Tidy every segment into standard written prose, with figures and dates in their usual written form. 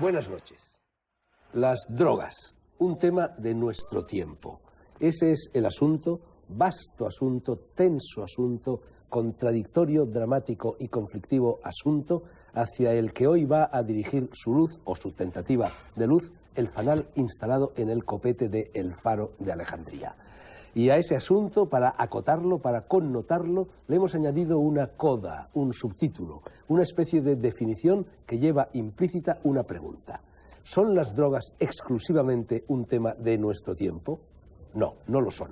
Buenas noches. Las drogas, un tema de nuestro tiempo. Ese es el asunto, vasto asunto, tenso asunto, contradictorio, dramático y conflictivo asunto hacia el que hoy va a dirigir su luz, o su tentativa de luz, el fanal instalado en el copete de El Faro de Alejandría. Y a ese asunto, para acotarlo, para connotarlo, le hemos añadido una coda, un subtítulo, una especie de definición que lleva implícita una pregunta. ¿Son las drogas exclusivamente un tema de nuestro tiempo? No, no lo son.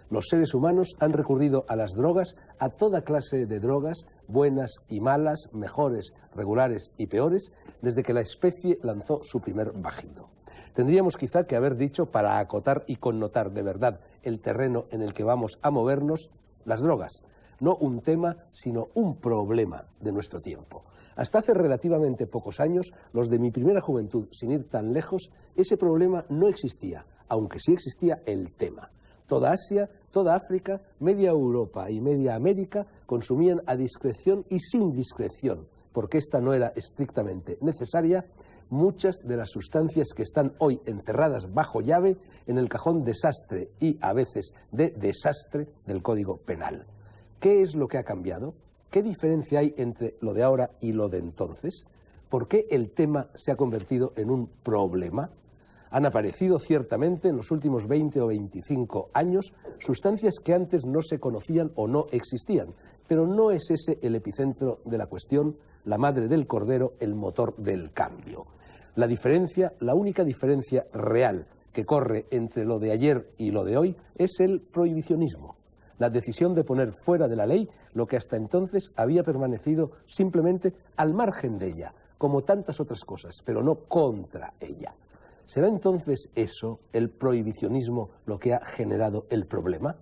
Los seres humanos han recurrido a las drogas, a toda clase de drogas, buenas y malas, mejores, regulares y peores, desde que la especie lanzó su primer bajido. Tendríamos quizá que haber dicho, para acotar y connotar de verdad el terreno en el que vamos a movernos, las drogas, no un tema, sino un problema de nuestro tiempo. Hasta hace relativamente pocos años, los de mi primera juventud, sin ir tan lejos, ese problema no existía, aunque sí existía el tema. Toda Asia, toda África, media Europa y media América consumían a discreción y sin discreción, porque esta no era estrictamente necesaria, muchas de las sustancias que están hoy encerradas bajo llave en el cajón desastre y a veces de desastre del Código Penal. ¿Qué es lo que ha cambiado? ¿Qué diferencia hay entre lo de ahora y lo de entonces? ¿Por qué el tema se ha convertido en un problema? Han aparecido ciertamente en los últimos 20 o 25 años sustancias que antes no se conocían o no existían, pero no es ese el epicentro de la cuestión, la madre del cordero, el motor del cambio. La diferencia, la única diferencia real que corre entre lo de ayer y lo de hoy es el prohibicionismo, la decisión de poner fuera de la ley lo que hasta entonces había permanecido simplemente al margen de ella, como tantas otras cosas, pero no contra ella. ¿Será entonces eso, el prohibicionismo, lo que ha generado el problema?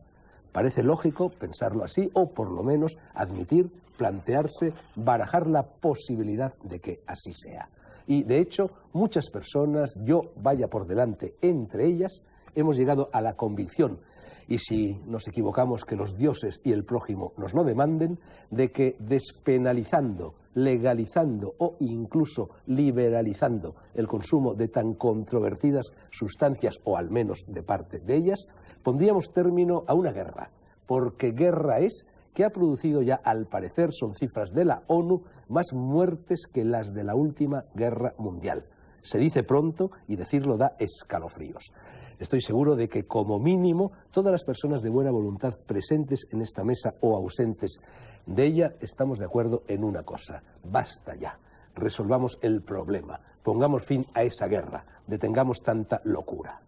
Parece lógico pensarlo así, o por lo menos admitir, plantearse, barajar la posibilidad de que así sea. Y de hecho, muchas personas, yo vaya por delante entre ellas, hemos llegado a la convicción, y si nos equivocamos que los dioses y el prójimo nos lo demanden, de que despenalizando, legalizando o incluso liberalizando el consumo de tan controvertidas sustancias, o al menos de parte de ellas, pondríamos término a una guerra, porque guerra es que ha producido ya, al parecer, son cifras de la ONU, más muertes que las de la última guerra mundial. Se dice pronto y decirlo da escalofríos. Estoy seguro de que, como mínimo, todas las personas de buena voluntad presentes en esta mesa o ausentes de ella estamos de acuerdo en una cosa: basta ya, resolvamos el problema, pongamos fin a esa guerra, detengamos tanta locura.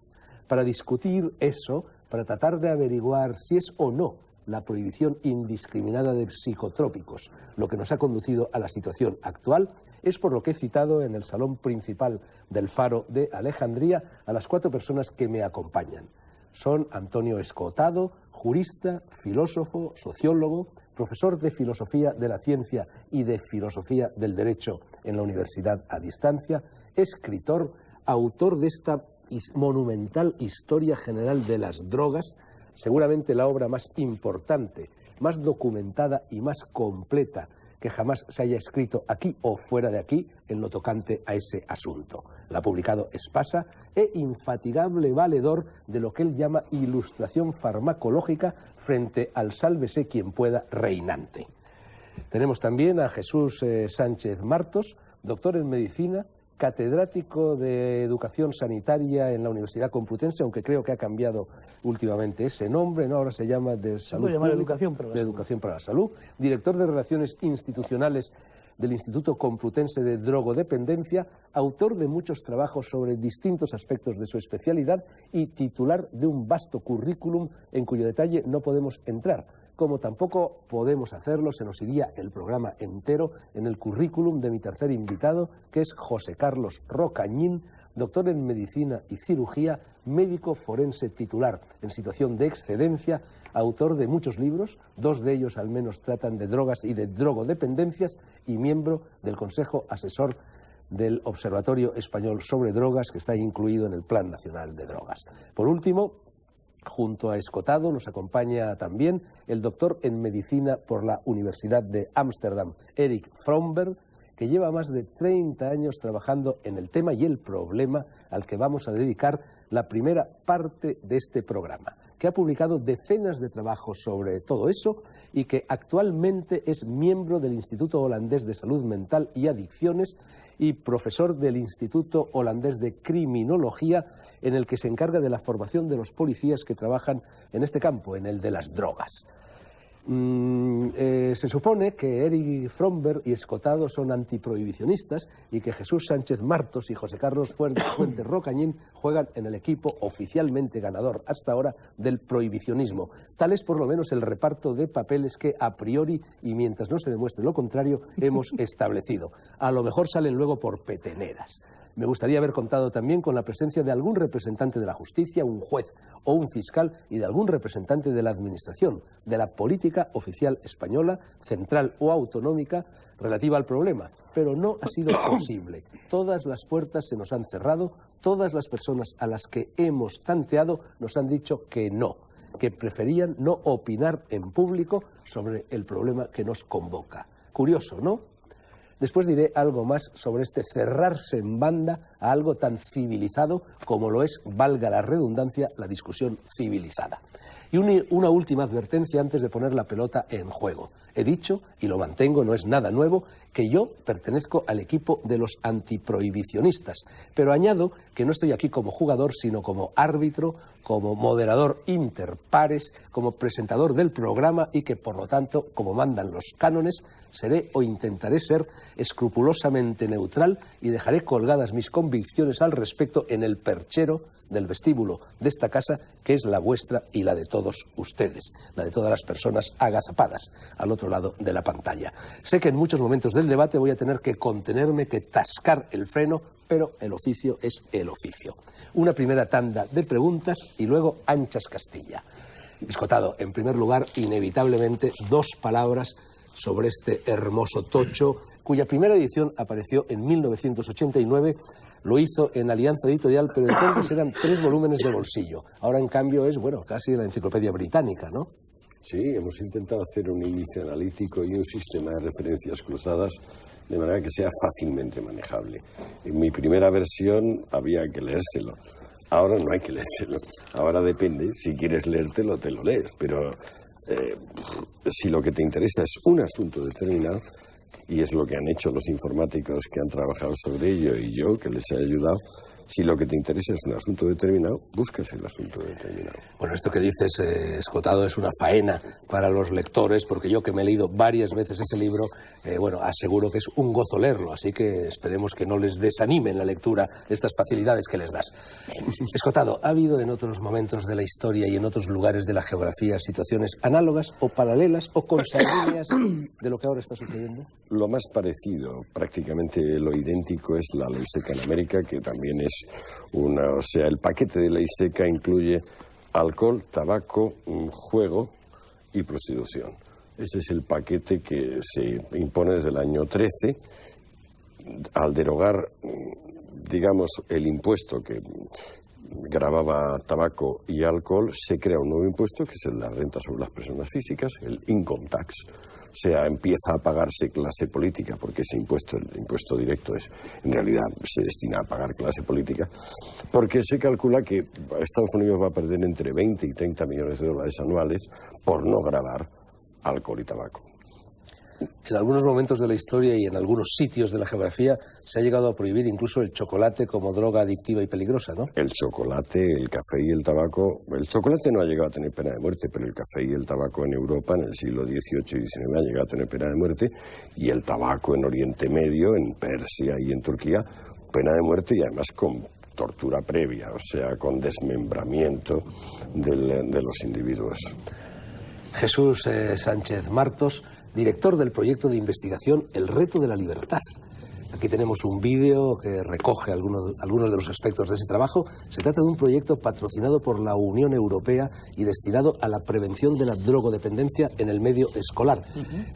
Para discutir eso, para tratar de averiguar si es o no la prohibición indiscriminada de psicotrópicos lo que nos ha conducido a la situación actual, es por lo que he citado en el salón principal del Faro de Alejandría a las 4 personas que me acompañan. Son Antonio Escotado, jurista, filósofo, sociólogo, profesor de Filosofía de la Ciencia y de Filosofía del Derecho en la Universidad a Distancia, escritor, autor de esta monumental Historia General de las Drogas, seguramente la obra más importante, más documentada y más completa que jamás se haya escrito aquí o fuera de aquí en lo tocante a ese asunto. La ha publicado Espasa, e infatigable valedor de lo que él llama ilustración farmacológica frente al sálvese quien pueda reinante. Tenemos también a Jesús Sánchez Martos, doctor en medicina, catedrático de Educación Sanitaria en la Universidad Complutense, aunque creo que ha cambiado últimamente ese nombre, ¿no? Ahora se llama de Salud Pública, Educación para la Salud, director de Relaciones Institucionales del Instituto Complutense de Drogodependencia, autor de muchos trabajos sobre distintos aspectos de su especialidad y titular de un vasto currículum en cuyo detalle no podemos entrar. Como tampoco podemos hacerlo, se nos iría el programa entero en el currículum de mi tercer invitado, que es José Carlos Rocañín, doctor en Medicina y Cirugía, médico forense titular en situación de excedencia, autor de muchos libros, 2 de ellos al menos tratan de drogas y de drogodependencias, y miembro del Consejo Asesor del Observatorio Español sobre Drogas, que está incluido en el Plan Nacional de Drogas. Por último, junto a Escotado nos acompaña también el doctor en Medicina por la Universidad de Ámsterdam, Erik Fromberg, que lleva más de 30 años trabajando en el tema y el problema al que vamos a dedicar la primera parte de este programa, que ha publicado decenas de trabajos sobre todo eso y que actualmente es miembro del Instituto Holandés de Salud Mental y Adicciones y profesor del Instituto Holandés de Criminología, en el que se encarga de la formación de los policías que trabajan en este campo, en el de las drogas. Se supone que Eric Fromberg y Escotado son antiprohibicionistas y que Jesús Sánchez Martos y José Carlos Fuentes Rocañín juegan en el equipo oficialmente ganador hasta ahora del prohibicionismo. Tal es por lo menos el reparto de papeles que a priori, y mientras no se demuestre lo contrario, hemos establecido. A lo mejor salen luego por peteneras. Me gustaría haber contado también con la presencia de algún representante de la justicia, un juez o un fiscal, y de algún representante de la administración, de la política oficial española, central o autonómica, relativa al problema. Pero no ha sido posible. Todas las puertas se nos han cerrado, todas las personas a las que hemos tanteado nos han dicho que no, que preferían no opinar en público sobre el problema que nos convoca. Curioso, ¿no? Después diré algo más sobre este cerrarse en banda a algo tan civilizado como lo es, valga la redundancia, la discusión civilizada. Y una última advertencia antes de poner la pelota en juego. He dicho, y lo mantengo, no es nada nuevo, que yo pertenezco al equipo de los antiprohibicionistas. Pero añado que no estoy aquí como jugador, sino como árbitro, como moderador inter pares, como presentador del programa y que, por lo tanto, como mandan los cánones, seré o intentaré ser escrupulosamente neutral y dejaré colgadas mis convicciones al respecto en el perchero del vestíbulo de esta casa, que es la vuestra y la de todos ustedes, la de todas las personas agazapadas al otro lado de la pantalla. Sé que en muchos momentos del debate voy a tener que contenerme, que tascar el freno, pero el oficio es el oficio. Una primera tanda de preguntas y luego anchas Castilla. Escotado, en primer lugar, inevitablemente, 2 palabras sobre este hermoso tocho, cuya primera edición apareció en 1989, lo hizo en Alianza Editorial, pero entonces eran 3 volúmenes de bolsillo. Ahora, en cambio, es, bueno, casi la enciclopedia británica, ¿no? Sí, hemos intentado hacer un índice analítico y un sistema de referencias cruzadas de manera que sea fácilmente manejable. En mi primera versión había que leérselo. Ahora no hay que leérselo. Ahora depende, si quieres leértelo, te lo lees. Pero si lo que te interesa es un asunto determinado, y es lo que han hecho los informáticos que han trabajado sobre ello y yo, que les he ayudado, si lo que te interesa es un asunto determinado, buscas el asunto determinado. Bueno, esto que dices, Escotado, es una faena para los lectores, porque yo que me he leído varias veces ese libro, bueno, aseguro que es un gozo leerlo, así que esperemos que no les desanime en la lectura estas facilidades que les das. Escotado, ¿ha habido en otros momentos de la historia y en otros lugares de la geografía situaciones análogas o paralelas o consanguíneas de lo que ahora está sucediendo? Lo más parecido, prácticamente lo idéntico, es la ley seca en América, que también es o sea, el paquete de ley seca incluye alcohol, tabaco, juego y prostitución. Ese es el paquete que se impone desde el año 13. Al derogar, digamos, el impuesto que gravaba tabaco y alcohol, se crea un nuevo impuesto, que es el de la renta sobre las personas físicas, el income tax. O sea, empieza a pagarse clase política, porque ese impuesto, el impuesto directo, en realidad se destina a pagar clase política, porque se calcula que Estados Unidos va a perder entre 20 y 30 millones de dólares anuales por no gravar alcohol y tabaco. En algunos momentos de la historia y en algunos sitios de la geografía se ha llegado a prohibir incluso el chocolate como droga adictiva y peligrosa, ¿no? El chocolate, el café y el tabaco. El chocolate no ha llegado a tener pena de muerte, pero el café y el tabaco en Europa en el siglo XVIII y XIX han llegado a tener pena de muerte, y el tabaco en Oriente Medio, en Persia y en Turquía, pena de muerte, y además con tortura previa, o sea, con desmembramiento de los individuos. Jesús Sánchez Martos, director del proyecto de investigación El reto de la libertad. Aquí tenemos un vídeo que recoge algunos de los aspectos de ese trabajo. Se trata de un proyecto patrocinado por la Unión Europea y destinado a la prevención de la drogodependencia en el medio escolar.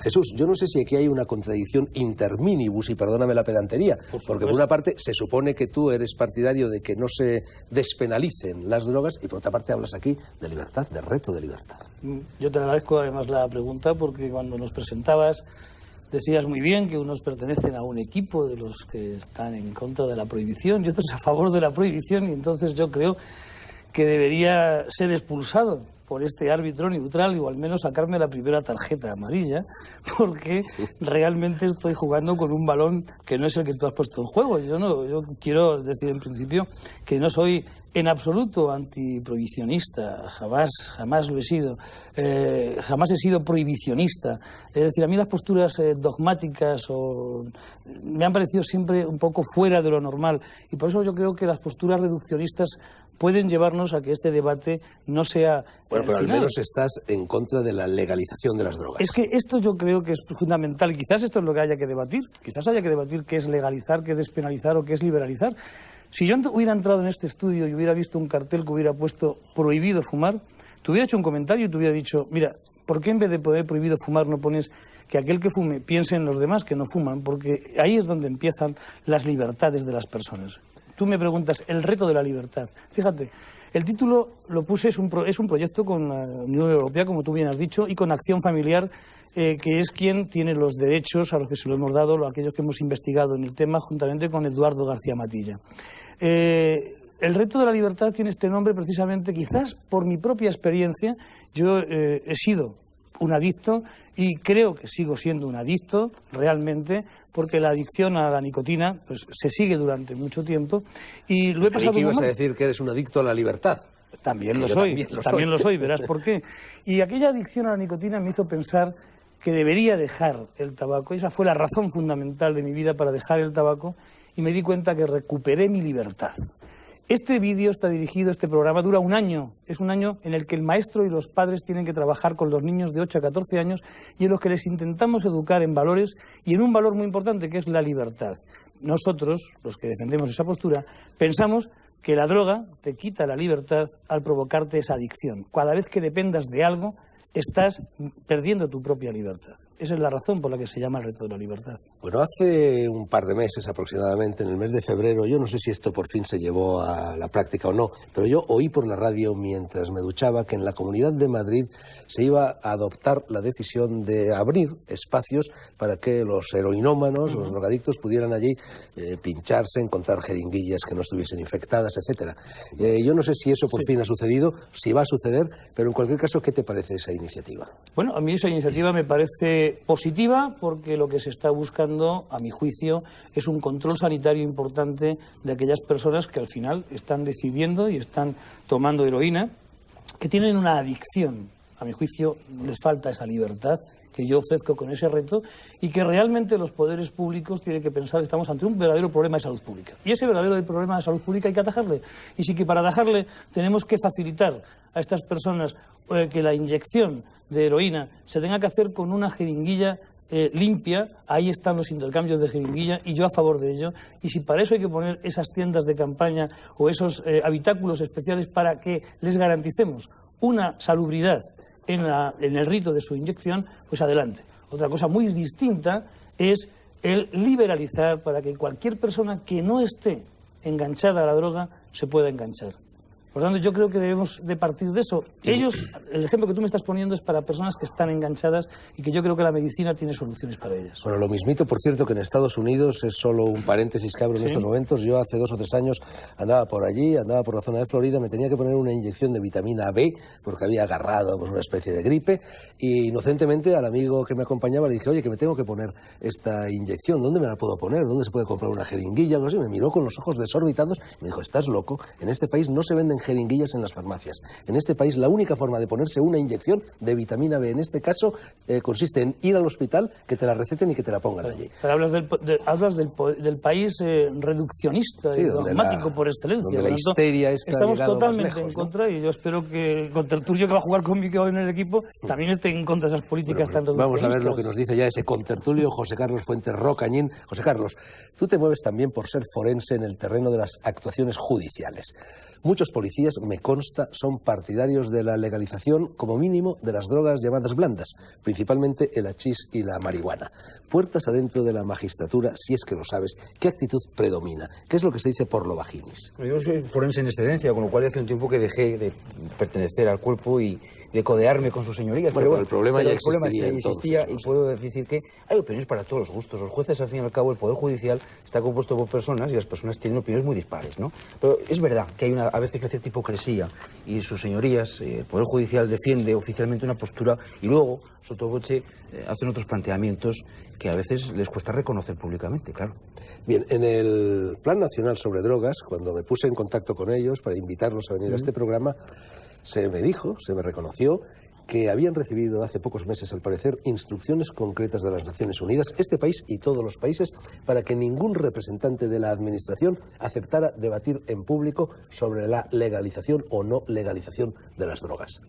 Jesús, yo no sé si aquí hay una contradicción interminibus, y perdóname la pedantería, porque por una parte se supone que tú eres partidario de que no se despenalicen las drogas y por otra parte hablas aquí de libertad, de reto de libertad. Yo te agradezco además la pregunta, porque cuando nos presentabas Decías muy bien que unos pertenecen a un equipo de los que están en contra de la prohibición y otros a favor de la prohibición, y entonces yo creo que debería ser expulsado por este árbitro neutral, o al menos sacarme la primera tarjeta amarilla, porque realmente estoy jugando con un balón que no es el que tú has puesto en juego. Yo quiero decir en principio que no soy en absoluto antiprohibicionista, jamás lo he sido, jamás he sido prohibicionista. Es decir, a mí las posturas dogmáticas me han parecido siempre un poco fuera de lo normal, y por eso yo creo que las posturas reduccionistas pueden llevarnos a que este debate no sea... Bueno, pero al menos estás en contra de la legalización de las drogas. Es que esto yo creo que es fundamental, y quizás esto es lo que haya que debatir. Quizás haya que debatir qué es legalizar, qué es despenalizar o qué es liberalizar. Si yo hubiera entrado en este estudio y hubiera visto un cartel que hubiera puesto prohibido fumar, te hubiera hecho un comentario y te hubiera dicho, mira, ¿por qué en vez de poner prohibido fumar no pones que aquel que fume piense en los demás que no fuman? Porque ahí es donde empiezan las libertades de las personas. Tú me preguntas, el reto de la libertad. Fíjate, el título lo puse, es un proyecto con la Unión Europea, como tú bien has dicho, y con Acción Familiar, que es quien tiene los derechos a los que se lo hemos dado, aquellos que hemos investigado en el tema, juntamente con Eduardo García Matilla. El reto de la libertad tiene este nombre precisamente, quizás por mi propia experiencia. Yo he sido un adicto y creo que sigo siendo un adicto realmente, porque la adicción a la nicotina pues se sigue durante mucho tiempo y lo he pasado muy mal. ¿Ibas a mal. decir que eres un adicto a la libertad? También lo soy, verás por qué. Y aquella adicción a la nicotina me hizo pensar que debería dejar el tabaco, y esa fue la razón fundamental de mi vida para dejar el tabaco, y me di cuenta que recuperé mi libertad. Este vídeo está dirigido, este programa dura un año, es un año en el que el maestro y los padres tienen que trabajar con los niños de 8 a 14 años y en los que les intentamos educar en valores y en un valor muy importante que es la libertad. Nosotros, los que defendemos esa postura, pensamos que la droga te quita la libertad al provocarte esa adicción. Cada vez que dependas de algo, estás perdiendo tu propia libertad. Esa es la razón por la que se llama el reto de la libertad. Bueno, hace un par de meses aproximadamente, en el mes de febrero, yo no sé si esto por fin se llevó a la práctica o no, pero yo oí por la radio mientras me duchaba que en la Comunidad de Madrid se iba a adoptar la decisión de abrir espacios para que los heroinómanos, los drogadictos, pudieran allí pincharse, encontrar jeringuillas que no estuviesen infectadas, etcétera. Yo no sé si eso por fin ha sucedido, si va a suceder, pero en cualquier caso, ¿qué te parece esa iniciativa? Bueno, a mí esa iniciativa me parece positiva porque lo que se está buscando, a mi juicio, es un control sanitario importante de aquellas personas que al final están decidiendo y están tomando heroína, que tienen una adicción. A mi juicio les falta esa libertad que yo ofrezco con ese reto y que realmente los poderes públicos tienen que pensar que estamos ante un verdadero problema de salud pública. Y ese verdadero problema de salud pública hay que atajarle. Y sí que para atajarle tenemos que facilitar a estas personas que la inyección de heroína se tenga que hacer con una jeringuilla limpia. Ahí están los intercambios de jeringuilla y yo a favor de ello. Y si para eso hay que poner esas tiendas de campaña o esos habitáculos especiales para que les garanticemos una salubridad en el rito de su inyección, pues adelante. Otra cosa muy distinta es el liberalizar para que cualquier persona que no esté enganchada a la droga se pueda enganchar. Por lo tanto, yo creo que debemos de partir de eso. Ellos, el ejemplo que tú me estás poniendo es para personas que están enganchadas y que yo creo que la medicina tiene soluciones para ellas. Bueno, lo mismito, por cierto, que en Estados Unidos es solo un paréntesis que abro en estos momentos. Yo hace 2 o 3 años andaba por allí, andaba por la zona de Florida, me tenía que poner una inyección de vitamina B porque había agarrado pues, una especie de gripe y inocentemente al amigo que me acompañaba le dije, oye, que me tengo que poner esta inyección, ¿dónde me la puedo poner? ¿Dónde se puede comprar una jeringuilla? Algo así. Me miró con los ojos desorbitados y me dijo, ¿estás loco? En este país no se venden jeringuillas en las farmacias. En este país la única forma de ponerse una inyección de vitamina B en este caso consiste en ir al hospital, que te la receten y que te la pongan allí. Pero hablas del país reduccionista y dogmático por excelencia. Donde la histeria estamos totalmente en contra, y yo espero que Contertulio, que va a jugar conmigo en el equipo, también esté en contra de esas políticas tan reduccionistas. Vamos a ver lo que nos dice ya ese contertulio José Carlos Fuentes Rocañín. José Carlos, tú te mueves también por ser forense en el terreno de las actuaciones judiciales. Muchos policías, me consta, son partidarios de la legalización, como mínimo, de las drogas llamadas blandas, principalmente el hachís y la marihuana. Puertas adentro de la magistratura, si es que lo sabes, ¿qué actitud predomina? ¿Qué es lo que se dice por lo vaginis? Yo soy forense en excedencia, con lo cual hace un tiempo que dejé de pertenecer al cuerpo y codearme con sus señorías. Bueno, pero el problema ya existía existía entonces, y puedo decir que hay opiniones para todos los gustos. Los jueces, al fin y al cabo, el Poder Judicial está compuesto por personas y las personas tienen opiniones muy dispares, ¿no? Pero es verdad que hay a veces una cierta hipocresía y sus señorías, el Poder Judicial defiende oficialmente una postura y luego, sotto voce, hacen otros planteamientos que a veces les cuesta reconocer públicamente, claro. Bien, en el Plan Nacional sobre Drogas, cuando me puse en contacto con ellos para invitarlos a venir a este programa, se me reconoció que habían recibido hace pocos meses, al parecer, instrucciones concretas de las Naciones Unidas, este país y todos los países, para que ningún representante de la Administración aceptara debatir en público sobre la legalización o no legalización de las drogas.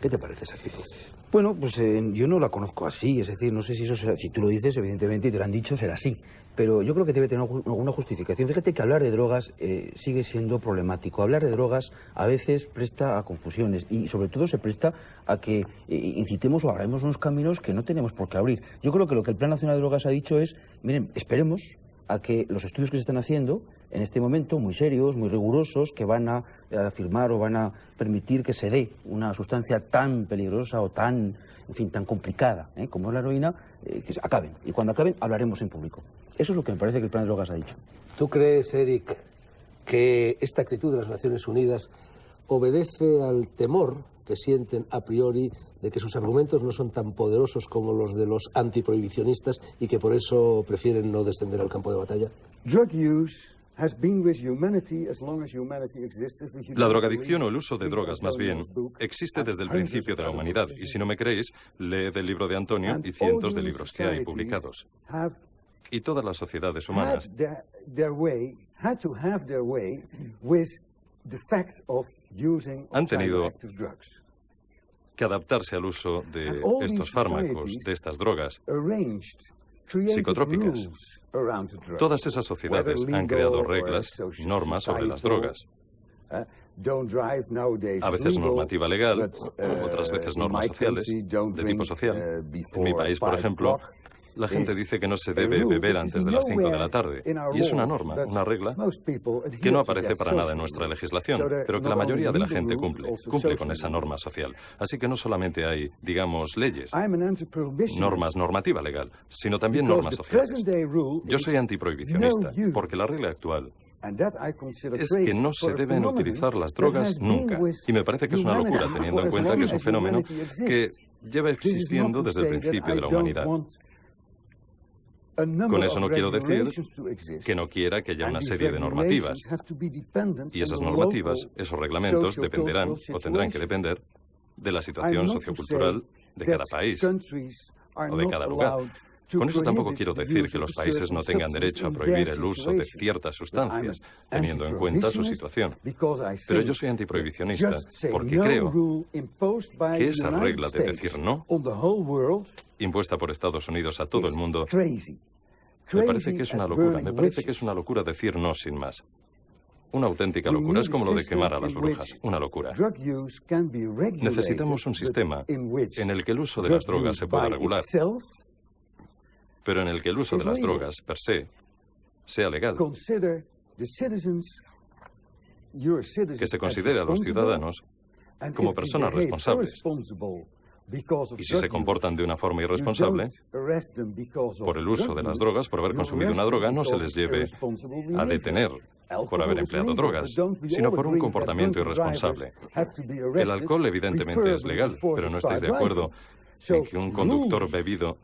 ¿Qué te parece esa actitud? Bueno, pues yo no la conozco así, es decir, no sé si eso será, si tú lo dices, evidentemente, y te lo han dicho, será así. Pero yo creo que debe tener alguna justificación. Fíjate que hablar de drogas sigue siendo problemático. Hablar de drogas a veces presta a confusiones y sobre todo se presta a que incitemos o abramos unos caminos que no tenemos por qué abrir. Yo creo que lo que el Plan Nacional de Drogas ha dicho es, miren, esperemos a que los estudios que se están haciendo en este momento, muy serios, muy rigurosos, que van a afirmar o van a permitir que se dé una sustancia tan peligrosa o tan, en fin, tan complicada como es la heroína, que acaben. Y cuando acaben, hablaremos en público. Eso es lo que me parece que el Plan de Drogas ha dicho. ¿Tú crees, Eric, que esta actitud de las Naciones Unidas obedece al temor que sienten a priori de que sus argumentos no son tan poderosos como los de los antiprohibicionistas y que por eso prefieren no descender al campo de batalla? La drogadicción o el uso de drogas, más bien, existe desde el principio de la humanidad. Y si no me creéis, leed el libro de Antonio y cientos de libros que hay publicados. Y todas las sociedades humanas han tenido que adaptarse al uso de estos fármacos, de estas drogas psicotrópicas. Todas esas sociedades han creado reglas, normas sobre las drogas. A veces normativa legal, otras veces normas sociales, de tipo social. En mi país, por ejemplo, la gente dice que no se debe beber antes de las 5 de la tarde. Y es una norma, una regla, que no aparece para nada en nuestra legislación, pero que la mayoría de la gente cumple con esa norma social. Así que no solamente hay, digamos, leyes, normativa legal, sino también normas sociales. Yo soy antiprohibicionista, porque la regla actual es que no se deben utilizar las drogas nunca. Y me parece que es una locura, teniendo en cuenta que es un fenómeno que lleva existiendo desde el principio de la humanidad. Con eso no quiero decir que no quiera que haya una serie de normativas. Y esas normativas, esos reglamentos, dependerán o tendrán que depender de la situación sociocultural de cada país o de cada lugar. Con eso tampoco quiero decir que los países no tengan derecho a prohibir el uso de ciertas sustancias, teniendo en cuenta su situación. Pero yo soy antiprohibicionista porque creo que esa regla de decir no, impuesta por Estados Unidos a todo el mundo, me parece que es una locura. Me parece que es una locura decir no sin más. Una auténtica locura. Es como lo de quemar a las brujas. Una locura. Necesitamos un sistema en el que el uso de las drogas se pueda regular, pero en el que el uso de las drogas, per se, sea legal. Que se considere a los ciudadanos como personas responsables. Y si se comportan de una forma irresponsable, por el uso de las drogas, por haber consumido una droga, no se les lleve a detener por haber empleado drogas, sino por un comportamiento irresponsable. El alcohol evidentemente es legal, pero ¿no estáis de acuerdo en que un conductor bebido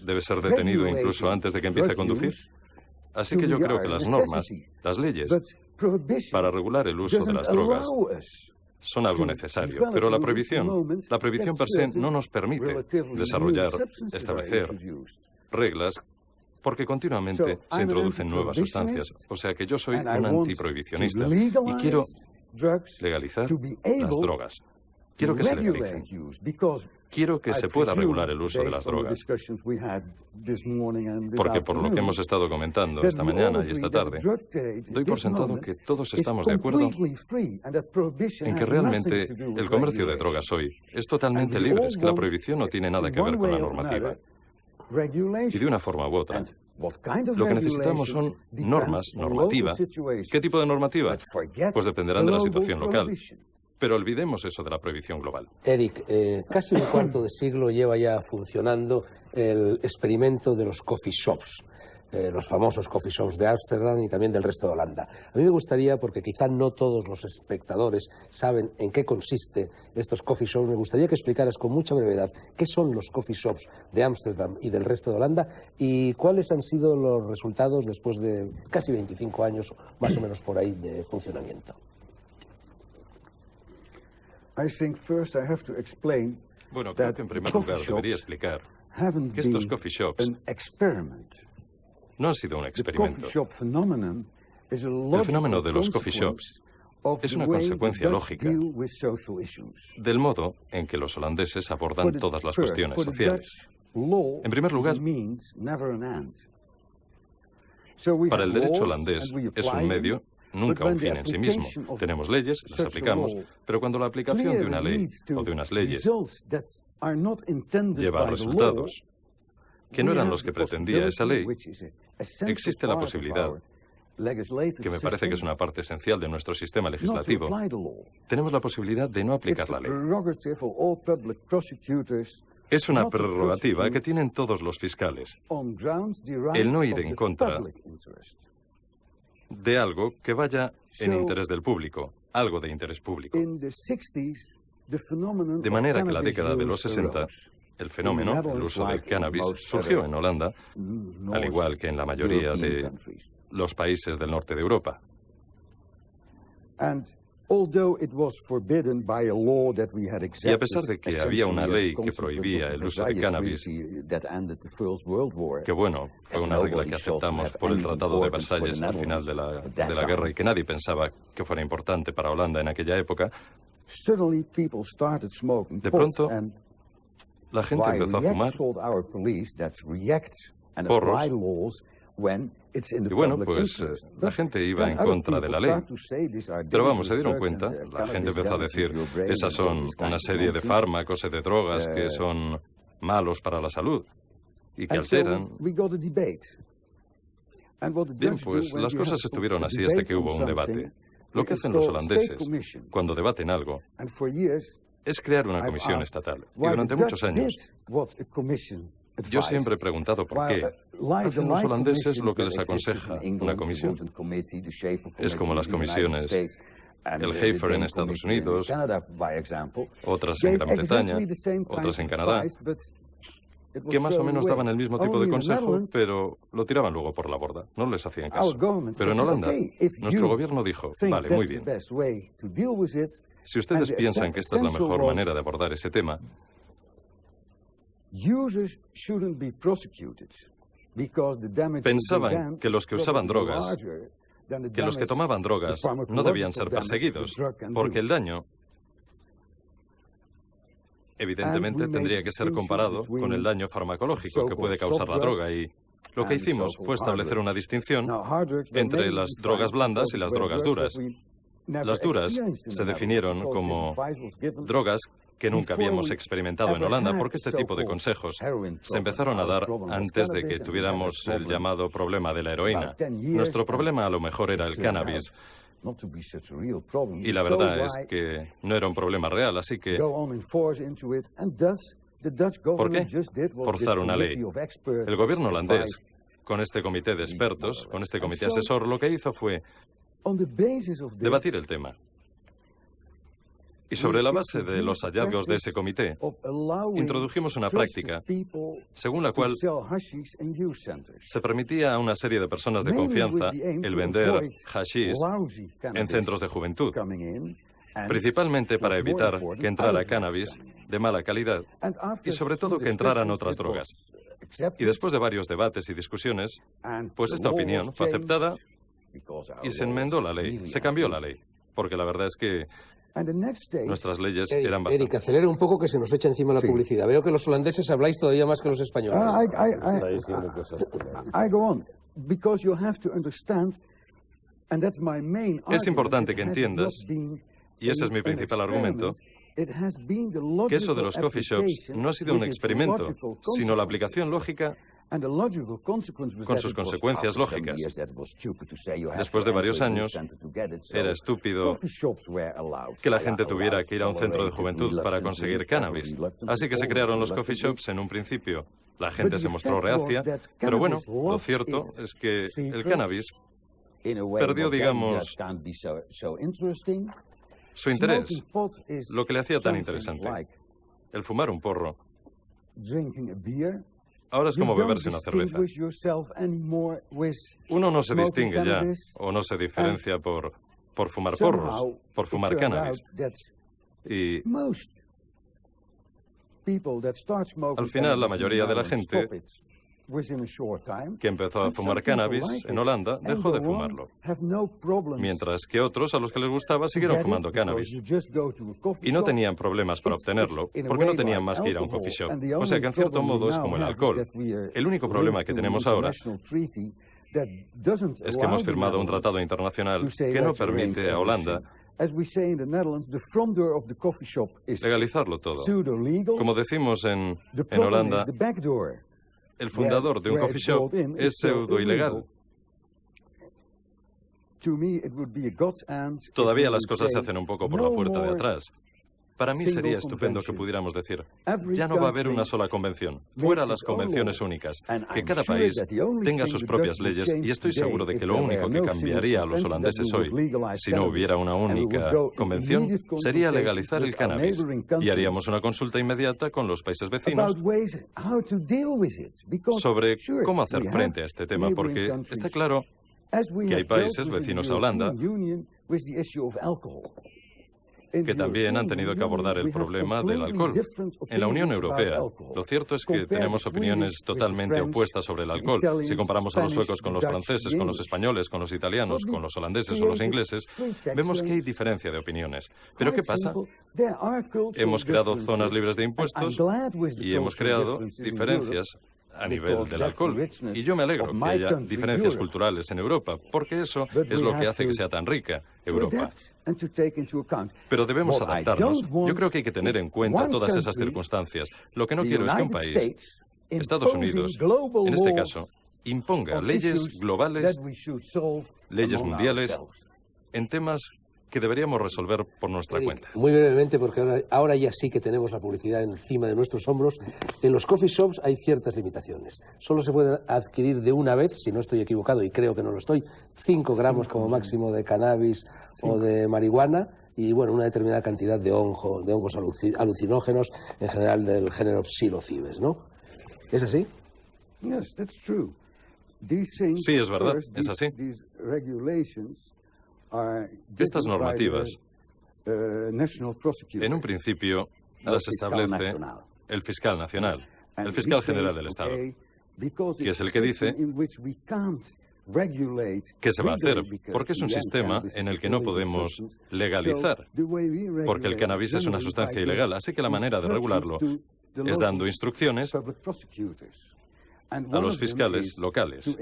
debe ser detenido incluso antes de que empiece a conducir? Así que yo creo que las normas, las leyes, para regular el uso de las drogas son algo necesario, pero la prohibición per se no nos permite desarrollar, establecer reglas, porque continuamente se introducen nuevas sustancias. O sea que yo soy un antiprohibicionista y quiero legalizar las drogas. Quiero que se legalicen. Quiero que se pueda regular el uso de las drogas. Porque por lo que hemos estado comentando esta mañana y esta tarde, doy por sentado que todos estamos de acuerdo en que realmente el comercio de drogas hoy es totalmente libre, es que la prohibición no tiene nada que ver con la normativa. Y de una forma u otra, lo que necesitamos son normas, normativa. ¿Qué tipo de normativa? Pues dependerán de la situación local. Pero olvidemos eso de la prohibición global. Eric, casi un cuarto de siglo lleva ya funcionando el experimento de los coffee shops, los famosos coffee shops de Ámsterdam y también del resto de Holanda. A mí me gustaría, porque quizá no todos los espectadores saben en qué consiste estos coffee shops, me gustaría que explicaras con mucha brevedad qué son los coffee shops de Ámsterdam y del resto de Holanda y cuáles han sido los resultados después de casi 25 años, más o menos por ahí, de funcionamiento. Bueno, creo que en primer lugar debería explicar que estos coffee shops no han sido un experimento. El fenómeno de los coffee shops es una consecuencia lógica del modo en que los holandeses abordan todas las cuestiones sociales. En primer lugar, para el derecho holandés es un medio, nunca un fin en sí mismo. Tenemos leyes, las aplicamos, pero cuando la aplicación de una ley o de unas leyes lleva a resultados que no eran los que pretendía esa ley, existe la posibilidad, que me parece que es una parte esencial de nuestro sistema legislativo, tenemos la posibilidad de no aplicar la ley. Es una prerrogativa que tienen todos los fiscales, el no ir en contra de algo que vaya en interés del público, algo de interés público. De manera que la década de los 60, el fenómeno, el uso del cannabis, surgió en Holanda, al igual que en la mayoría de los países del norte de Europa. Y a pesar de que había una ley que prohibía el uso de cannabis, que bueno, fue una regla que aceptamos por el Tratado de Versalles al final de la guerra y que nadie pensaba que fuera importante para Holanda en aquella época, de pronto la gente empezó a fumar porros y bueno, pues la gente iba en contra de la ley. Pero vamos, se dieron cuenta, la gente empezó a decir, esas son una serie de fármacos y de drogas que son malos para la salud y que alteran. Bien, pues las cosas estuvieron así hasta que hubo un debate. Lo que hacen los holandeses cuando debaten algo es crear una comisión estatal. Y durante muchos años yo siempre he preguntado por qué hacen los holandeses lo que les aconseja una comisión. Es como las comisiones, el Hafer en Estados Unidos, otras en Gran Bretaña, otras en Canadá, que más o menos daban el mismo tipo de consejo, pero lo tiraban luego por la borda, no les hacían caso. Pero en Holanda, nuestro gobierno dijo, vale, muy bien. Si ustedes piensan que esta es la mejor manera de abordar ese tema, pensaban que los que usaban drogas, que los que tomaban drogas no debían ser perseguidos, porque el daño, evidentemente, tendría que ser comparado con el daño farmacológico que puede causar la droga. Y lo que hicimos fue establecer una distinción entre las drogas blandas y las drogas duras. Las duras se definieron como drogas que nunca habíamos experimentado en Holanda, porque este tipo de consejos se empezaron a dar antes de que tuviéramos el llamado problema de la heroína. Nuestro problema a lo mejor era el cannabis, y la verdad es que no era un problema real, así que ¿por qué forzar una ley? El gobierno holandés, con este comité de expertos, con este comité asesor, lo que hizo fue debatir el tema. Y sobre la base de los hallazgos de ese comité, introdujimos una práctica según la cual se permitía a una serie de personas de confianza el vender hashish en centros de juventud, principalmente para evitar que entrara cannabis de mala calidad y sobre todo que entraran otras drogas. Y después de varios debates y discusiones, pues esta opinión fue aceptada y se enmendó la ley, se cambió la ley, porque la verdad es que nuestras leyes eran bastante... Eric, acelere un poco que se nos echa encima la publicidad. Veo que los holandeses habláis todavía más que los españoles. Es importante que entiendas, y ese es mi principal argumento, que eso de los coffee shops no ha sido un experimento, sino la aplicación lógica con sus consecuencias lógicas. Después de varios años, era estúpido que la gente tuviera que ir a un centro de juventud para conseguir cannabis. Así que se crearon los coffee shops en un principio. La gente se mostró reacia, pero bueno, lo cierto es que el cannabis perdió, digamos, su interés, lo que le hacía tan interesante. El fumar un porro ahora es como beberse una cerveza. Uno no se distingue ya, o no se diferencia por fumar porros, por fumar cannabis. Y al final, la mayoría de la gente que empezó a fumar cannabis en Holanda dejó de fumarlo, mientras que otros a los que les gustaba siguieron fumando cannabis y no tenían problemas para obtenerlo porque no tenían más que ir a un coffee shop. O sea que en cierto modo es como el alcohol. El único problema que tenemos ahora es que hemos firmado un tratado internacional que no permite a Holanda legalizarlo todo. Como decimos en Holanda, el fundador de un coffee shop es pseudo ilegal. Todavía las cosas se hacen un poco por la puerta de atrás. Para mí sería estupendo que pudiéramos decir, ya no va a haber una sola convención, fuera las convenciones únicas, que cada país tenga sus propias leyes, y estoy seguro de que lo único que cambiaría a los holandeses hoy, si no hubiera una única convención, sería legalizar el cannabis, y haríamos una consulta inmediata con los países vecinos sobre cómo hacer frente a este tema, porque está claro que hay países vecinos a Holanda que también han tenido que abordar el problema del alcohol. En la Unión Europea, lo cierto es que tenemos opiniones totalmente opuestas sobre el alcohol. Si comparamos a los suecos con los franceses, con los españoles, con los italianos, con los holandeses o los ingleses, vemos que hay diferencia de opiniones. ¿Pero qué pasa? Hemos creado zonas libres de impuestos y hemos creado diferencias a nivel del alcohol. Y yo me alegro que haya diferencias culturales en Europa, porque eso es lo que hace que sea tan rica Europa. Pero debemos adaptarnos. Yo creo que hay que tener en cuenta todas esas circunstancias. Lo que no quiero es que un país, Estados Unidos, en este caso, imponga leyes globales, leyes mundiales, en temas que deberíamos resolver por nuestra cuenta. Muy brevemente, porque ahora ya sí que tenemos la publicidad encima de nuestros hombros. En los coffee shops hay ciertas limitaciones. Solo se pueden adquirir de una vez, si no estoy equivocado, y creo que no lo estoy, 5 gramos como máximo de cannabis o de marihuana, y bueno, una determinada cantidad de hongos alucinógenos, en general del género psilocibes, ¿no? ¿Es así? Sí, es verdad, es así. Estas normativas, en un principio, las establece el fiscal nacional, el fiscal general del Estado, que es el que dice qué se va a hacer, porque es un sistema en el que no podemos legalizar, porque el cannabis es una sustancia ilegal, así que la manera de regularlo es dando instrucciones a los fiscales locales.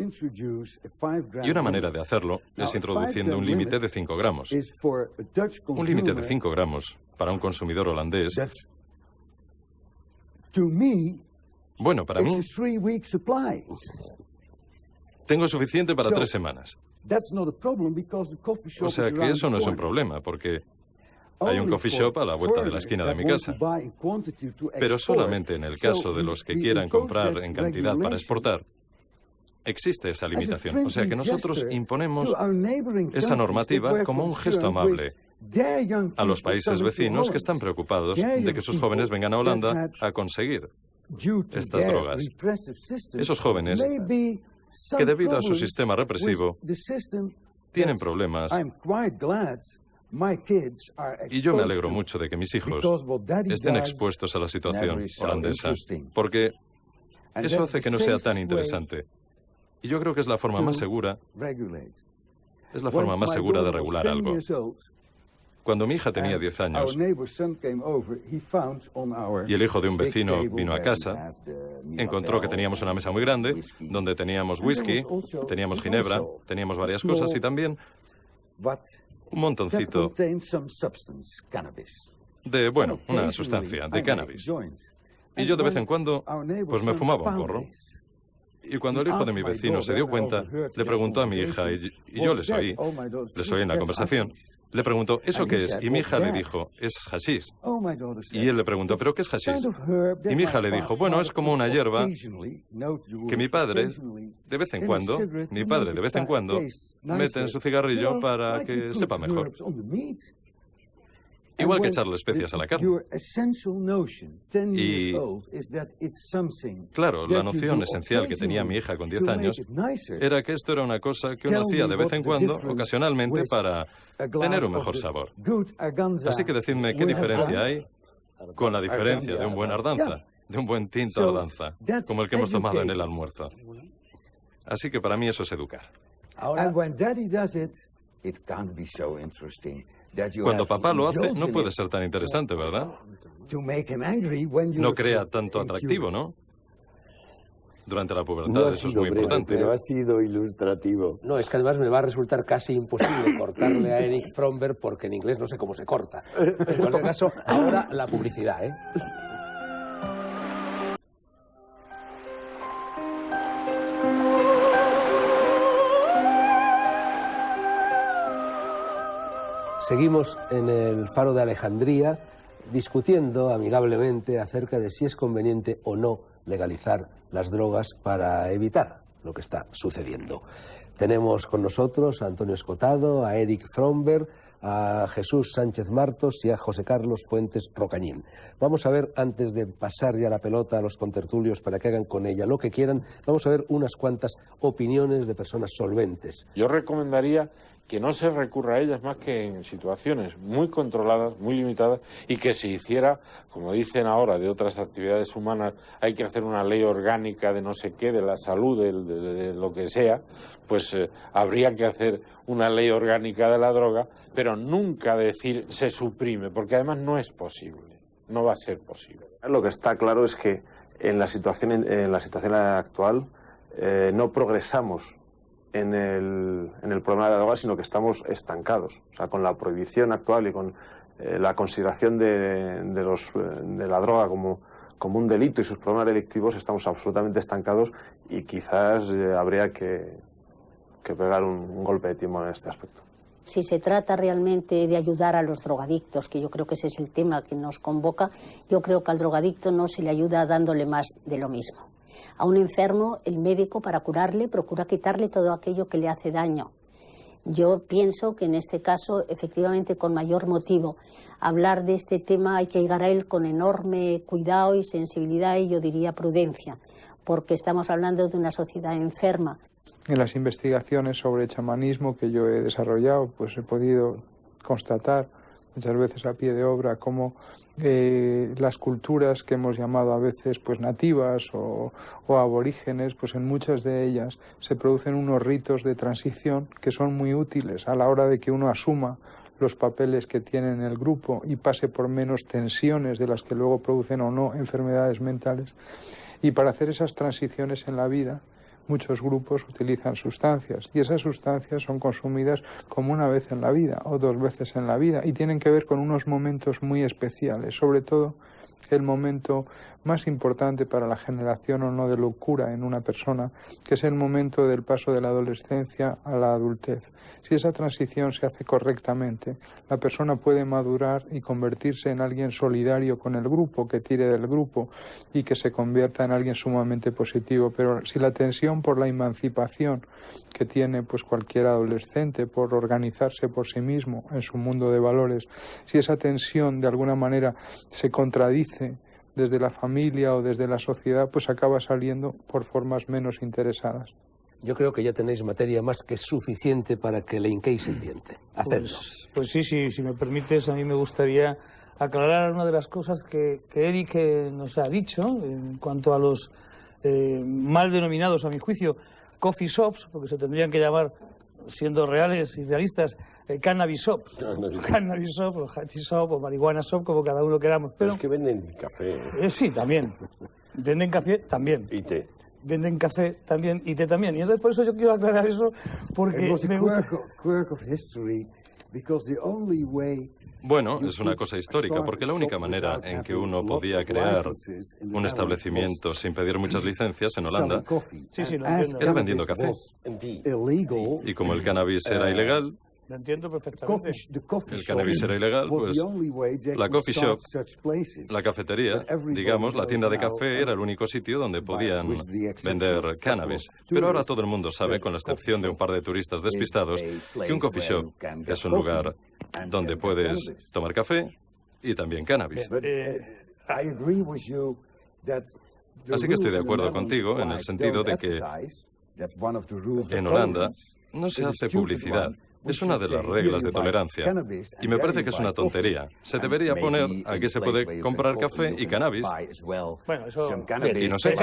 Y una manera de hacerlo es introduciendo un límite de 5 gramos. Un límite de 5 gramos para un consumidor holandés. Bueno, para mí, tengo suficiente para 3 semanas. O sea que eso no es un problema, porque hay un coffee shop a la vuelta de la esquina de mi casa. Pero solamente en el caso de los que quieran comprar en cantidad para exportar, existe esa limitación. O sea que nosotros imponemos esa normativa como un gesto amable a los países vecinos que están preocupados de que sus jóvenes vengan a Holanda a conseguir estas drogas. Esos jóvenes que debido a su sistema represivo tienen problemas. Y yo me alegro mucho de que mis hijos estén expuestos a la situación holandesa, porque eso hace que no sea tan interesante. Y yo creo que es la forma más segura, de regular algo. Cuando mi hija tenía 10 años y el hijo de un vecino vino a casa, encontró que teníamos una mesa muy grande donde teníamos whisky, teníamos ginebra, teníamos varias cosas y también un montoncito de, bueno, una sustancia de cannabis. Y yo de vez en cuando, pues me fumaba un porro. Y cuando el hijo de mi vecino se dio cuenta, le preguntó a mi hija, y yo les oí en la conversación, le preguntó, ¿eso qué es? Y mi hija le dijo, es hachís. Y él le preguntó, ¿pero qué es hachís? Y mi hija le dijo, bueno, es como una hierba que mi padre, de vez en cuando, mete en su cigarrillo para que sepa mejor. Igual que echarle especias a la carne. Y, claro, la noción esencial que tenía mi hija con 10 años era que esto era una cosa que uno hacía de vez en cuando, ocasionalmente, para tener un mejor sabor. Así que decidme qué diferencia hay con la diferencia de un buen Ardanza, de un buen tinto Ardanza, como el que hemos tomado en el almuerzo. Así que para mí eso es educar. Cuando papá lo hace, no puede ser tan interesante, ¿verdad? No crea tanto atractivo, ¿no? Durante la pubertad, eso es muy importante. Pero ha sido ilustrativo. No, es que además me va a resultar casi imposible cortarle a Erich Fromberg porque en inglés no sé cómo se corta. En cualquier caso, ahora la publicidad, ¿eh? Seguimos en el Faro de Alejandría discutiendo amigablemente acerca de si es conveniente o no legalizar las drogas para evitar lo que está sucediendo. Tenemos con nosotros a Antonio Escotado, a Erich Fromberg, a Jesús Sánchez Martos y a José Carlos Fuentes Rocañín. Vamos a ver, antes de pasar ya la pelota a los contertulios para que hagan con ella lo que quieran, vamos a ver unas cuantas opiniones de personas solventes. Yo recomendaría que no se recurra a ellas más que en situaciones muy controladas, muy limitadas, y que se hiciera, como dicen ahora, de otras actividades humanas, hay que hacer una ley orgánica de no sé qué, de la salud, de lo que sea, pues habría que hacer una ley orgánica de la droga, pero nunca decir se suprime, porque además no es posible, no va a ser posible. Lo que está claro es que en la situación actual no progresamos en el problema de la droga, sino que estamos estancados. O sea, con la prohibición actual y con la consideración de la droga como un delito y sus problemas delictivos, estamos absolutamente estancados y quizás habría que pegar un golpe de timón en este aspecto. Si se trata realmente de ayudar a los drogadictos, que yo creo que ese es el tema que nos convoca, yo creo que al drogadicto no se le ayuda dándole más de lo mismo. A un enfermo, el médico, para curarle, procura quitarle todo aquello que le hace daño. Yo pienso que en este caso, efectivamente, con mayor motivo, hablar de este tema hay que llegar a él con enorme cuidado y sensibilidad y yo diría prudencia, porque estamos hablando de una sociedad enferma. En las investigaciones sobre chamanismo que yo he desarrollado, pues he podido constatar muchas veces a pie de obra cómo las culturas que hemos llamado a veces pues nativas o aborígenes, pues en muchas de ellas se producen unos ritos de transición que son muy útiles a la hora de que uno asuma los papeles que tiene en el grupo y pase por menos tensiones de las que luego producen o no enfermedades mentales. Y para hacer esas transiciones en la vida, muchos grupos utilizan sustancias y esas sustancias son consumidas como una vez en la vida o 2 veces en la vida y tienen que ver con unos momentos muy especiales, sobre todo el momento más importante para la generación o no de locura en una persona, que es el momento del paso de la adolescencia a la adultez. Si esa transición se hace correctamente, la persona puede madurar y convertirse en alguien solidario con el grupo, que tire del grupo y que se convierta en alguien sumamente positivo. Pero si la tensión por la emancipación que tiene pues cualquier adolescente por organizarse por sí mismo en su mundo de valores, si esa tensión de alguna manera se contradice desde la familia o desde la sociedad, pues acaba saliendo por formas menos interesadas. Yo creo que ya tenéis materia más que suficiente para que le hinquéis el diente. Hacedlo. Pues sí, si me permites, a mí me gustaría aclarar una de las cosas que Erich nos ha dicho en cuanto a los mal denominados, a mi juicio, coffee shops, porque se tendrían que llamar, siendo reales y realistas, cannabis shop. Cannabis shop, o hashish shop, o marihuana shop, como cada uno queramos. Pero es que venden café. Sí, también. Venden café también. Y té. Venden café también y té también. Y entonces por eso yo quiero aclarar eso, porque me gusta. Bueno, es una cosa histórica, porque la única manera en que uno podía crear un establecimiento sin pedir muchas licencias en Holanda era vendiendo café. Y como el cannabis era ilegal, Lo entiendo perfectamente. el cannabis era ilegal, pues la coffee shop, la cafetería, digamos, la tienda de café era el único sitio donde podían vender cannabis. Pero ahora todo el mundo sabe, con la excepción de un par de turistas despistados, que un coffee shop es un lugar donde puedes tomar café y también cannabis. Así que estoy de acuerdo contigo en el sentido de que en Holanda no se hace publicidad. Es una de las reglas de tolerancia. Y me parece que es una tontería. Se debería poner aquí se puede comprar café y cannabis. Bueno, eso... Y no sé,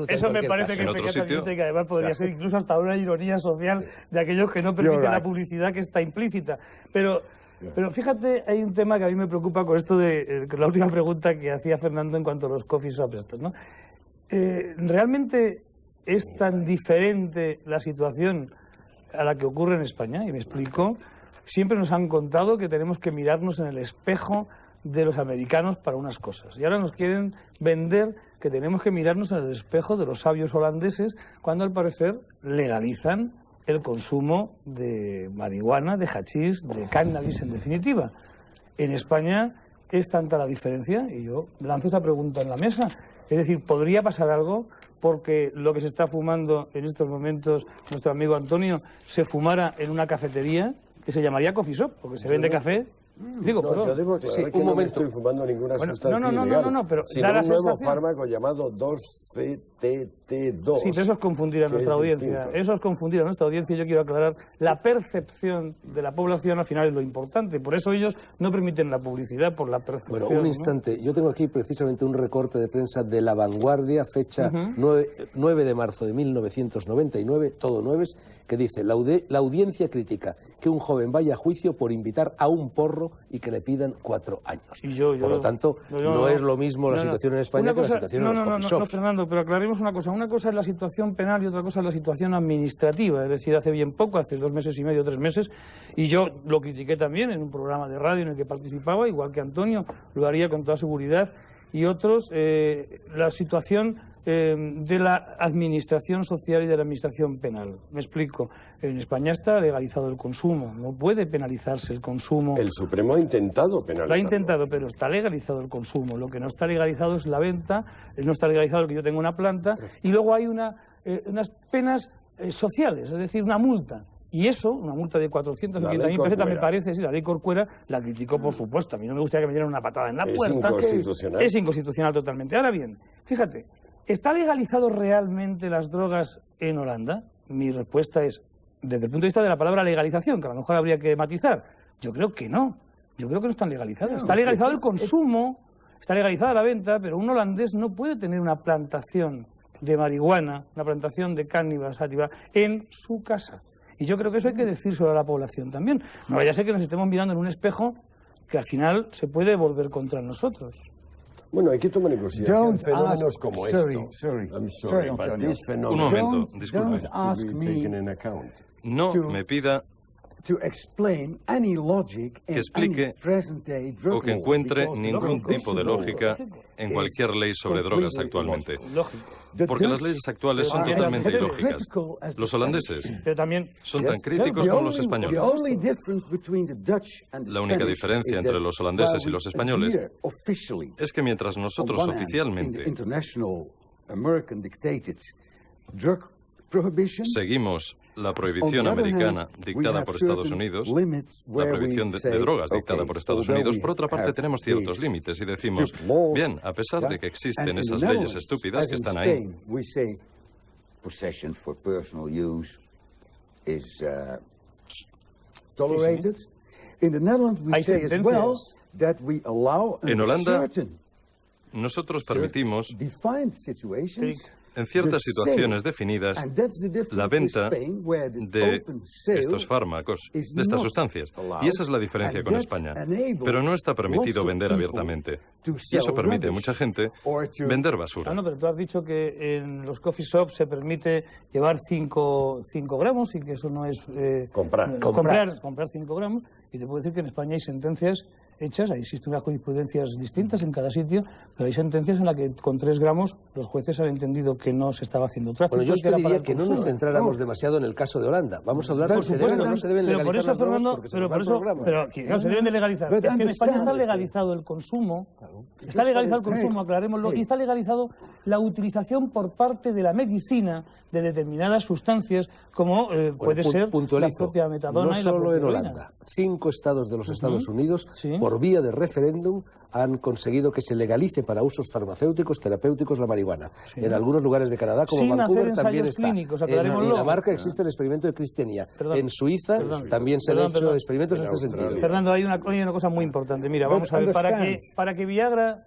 Eso me parece que en otro sitio, y que además podría ser incluso hasta una ironía social de aquellos que no permiten la publicidad que está implícita. Pero fíjate, hay un tema que a mí me preocupa con esto de la última pregunta que hacía Fernando en cuanto a los coffee shops estos, ¿no? ¿Realmente es tan diferente la situación a la que ocurre en España? Y me explico. Siempre nos han contado que tenemos que mirarnos en el espejo de los americanos para unas cosas. Y ahora nos quieren vender que tenemos que mirarnos en el espejo de los sabios holandeses cuando al parecer legalizan el consumo de marihuana, de hachís, de cannabis en definitiva. En España es tanta la diferencia, y yo lanzo esa pregunta en la mesa. Es decir, ¿podría pasar algo porque lo que se está fumando en estos momentos, nuestro amigo Antonio, se fumara en una cafetería que se llamaría coffee shop, porque se vende café? Digo, no, yo debo aclarar que no me estoy fumando ninguna sustancia ilegal, pero sino da la un nuevo sensación... fármaco llamado 2-CTT2. Sí, pero eso es confundir a nuestra audiencia. Eso es confundir a nuestra audiencia. Yo quiero aclarar, la percepción de la población al final es lo importante. Por eso ellos no permiten la publicidad, por la percepción. Bueno, un instante. ¿No? Yo tengo aquí precisamente un recorte de prensa de La Vanguardia, fecha 9 de marzo de 1999, todo nueves, que dice: la audiencia critica que un joven vaya a juicio por invitar a un porro y que le pidan 4 años. Por lo tanto, no es lo mismo la situación en España que la situación en los coffee shops. No, Fernando, pero aclaremos una cosa. Una cosa es la situación penal y otra cosa es la situación administrativa. Es decir, hace bien poco, hace 2 meses y medio, 3 meses, y yo lo critiqué también en un programa de radio en el que participaba, igual que Antonio, lo haría con toda seguridad, y otros, la situación de la administración social y de la administración penal. Me explico. En España está legalizado el consumo. No puede penalizarse el consumo. El Supremo ha intentado penalizarlo. Lo ha intentado, pero está legalizado el consumo. Lo que no está legalizado es la venta. No está legalizado el que yo tenga una planta. Y luego hay unas penas sociales, es decir, una multa. Y eso, una multa de 450.000 pesetas, me parece, sí, la ley Corcuera, la criticó, por supuesto. A mí no me gustaría que me dieran una patada en la puerta. Es inconstitucional. Es inconstitucional totalmente. Ahora bien, fíjate, ¿está legalizado realmente las drogas en Holanda? Mi respuesta es, desde el punto de vista de la palabra legalización, que a lo mejor habría que matizar, yo creo que no. Yo creo que no están legalizados. Está legalizado el consumo, está legalizada la venta, pero un holandés no puede tener una plantación de marihuana, una plantación de cannabis sativa en su casa. Y yo creo que eso hay que decírselo a la población también. No vaya a ser que nos estemos mirando en un espejo que al final se puede volver contra nosotros. Bueno, hay que tomar en consideración fenómenos como esto. Un momento, disculpe. No me pida que explique o que encuentre ningún tipo de lógica en cualquier ley sobre drogas actualmente. Porque las leyes actuales son totalmente ilógicas. Los holandeses son tan críticos como los españoles. La única diferencia entre los holandeses y los españoles es que mientras nosotros oficialmente seguimos la prohibición americana dictada por Estados Unidos, la prohibición de drogas dictada por Estados Unidos, por otra parte tenemos ciertos límites y decimos, bien, a pesar de que existen esas leyes estúpidas que están ahí, en Holanda nosotros permitimos En ciertas situaciones definidas, la venta de estos fármacos, de estas sustancias, y esa es la diferencia con España, pero no está permitido vender abiertamente. Y eso permite a mucha gente vender basura. No, pero tú has dicho que en los coffee shops se permite llevar 5 gramos y que eso no es... Comprar 5 gramos. Y te puedo decir que en España hay sentencias hechas, ahí existen unas jurisprudencias distintas en cada sitio, pero hay sentencias en las que con 3 gramos los jueces han entendido que no se estaba haciendo tráfico. Bueno, yo os pediría que no nos centráramos demasiado en el caso de Holanda. Vamos a hablar de si se deben o no se deben legalizar las drogas porque se nos va el programa. Pero se deben de legalizar. Es que en España está legalizado el consumo, aclarémoslo, y está legalizado la utilización por parte de la medicina de determinadas sustancias como puede ser la propia metadona. No solo en Holanda, 5 estados de los Estados Unidos, por vía de referéndum, han conseguido que se legalice para usos farmacéuticos, terapéuticos, la marihuana. En algunos lugares de Canadá, como Vancouver, también está. En Dinamarca existe el experimento de Cristiania. En Suiza también se han hecho experimentos en este sentido. Fernando, hay una cosa muy importante. Mira, vamos a ver, para que Viagra,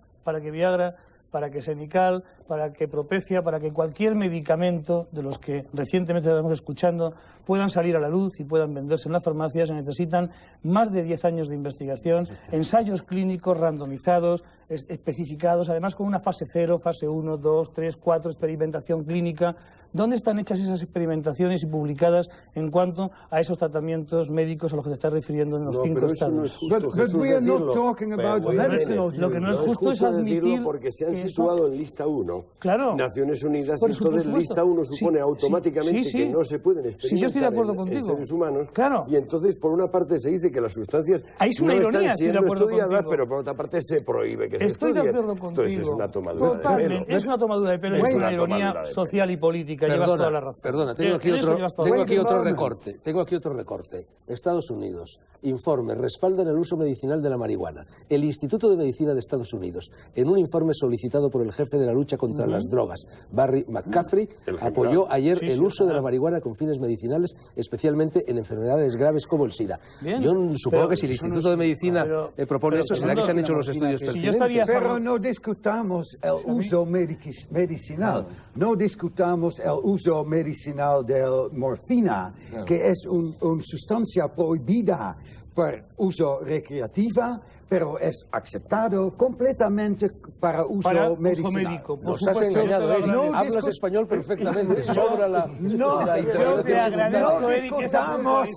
para que Senical, para que Propecia, para que cualquier medicamento de los que recientemente estamos escuchando puedan salir a la luz y puedan venderse en las farmacias, se necesitan más de 10 años de investigación, ensayos clínicos randomizados, especificados, además con una fase 0, fase 1, 2, 3, 4, experimentación clínica. ¿Dónde están hechas esas experimentaciones y publicadas en cuanto a esos tratamientos médicos a los que te estás refiriendo en los 5 estados? No es justo, Lo que no es justo es admitir porque se han situado en lista 1. Claro. Naciones Unidas, y entonces lista 1 supone automáticamente que no se pueden experimentar yo estoy de acuerdo en seres humanos. Claro. Y entonces, por una parte, se dice que las sustancias no están siendo estudiadas, pero por otra parte se prohíbe que se estudien. Estoy de acuerdo contigo. Entonces es una tomadura de pelo. Es una tomadura de pelo, es una ironía social y política. Llevas toda la razón. Perdona, tengo aquí otro recorte. Estados Unidos, informe, respaldan el uso medicinal de la marihuana. El Instituto de Medicina de Estados Unidos, en un informe solicitado por el jefe de la lucha contra las drogas, Barry McCaffrey, apoyó ayer el uso de la marihuana con fines medicinales, especialmente en enfermedades graves como el SIDA. Yo supongo que si el Instituto de Medicina propone esto, será que se han hecho los estudios pertinentes. Pero no discutamos el uso medicinal, no discutamos el uso medicinal de morfina, que es una sustancia prohibida por uso recreativa, pero es aceptado completamente para uso medicinal. Nos has engañado, Eric. Hablas español perfectamente. Sobra la interpretación. No discutamos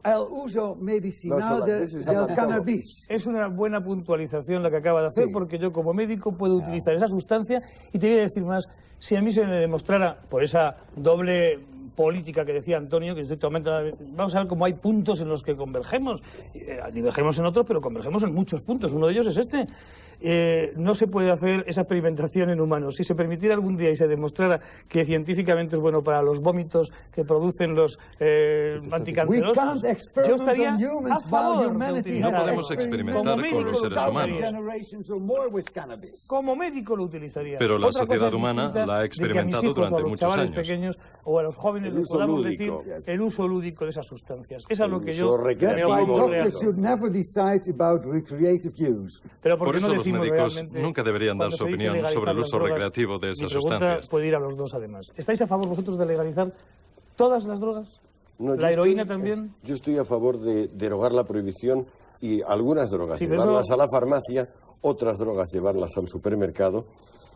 el uso medicinal del cannabis. Es una buena puntualización la que acaba de hacer, porque yo como médico puedo utilizar esa sustancia, y te voy a decir más, si a mí se me demostrara por esa doble política que decía Antonio, que estrictamente vamos a ver cómo hay puntos en los que convergemos, divergemos en otros, pero convergemos en muchos puntos. Uno de ellos es este. No se puede hacer esa experimentación en humanos. Si se permitiera algún día y se demostrara que científicamente es bueno para los vómitos que producen los anticancerosos, yo estaría a favor de utilizar. No podemos experimentar con los seres humanos. Como médico lo utilizaría. Pero la sociedad humana la ha experimentado durante muchos años. Pequeños, o a los jóvenes les podamos decir el uso lúdico de esas sustancias. Eso es lo que yo recreativo. Pero por eso los médicos nunca deberían dar su opinión sobre el uso recreativo de esas sustancias. Puede ir a los dos, además. ¿Estáis a favor vosotros de legalizar todas las drogas? No, ¿La heroína también? Yo estoy a favor de derogar la prohibición y algunas drogas llevarlas a la farmacia, otras drogas llevarlas al supermercado.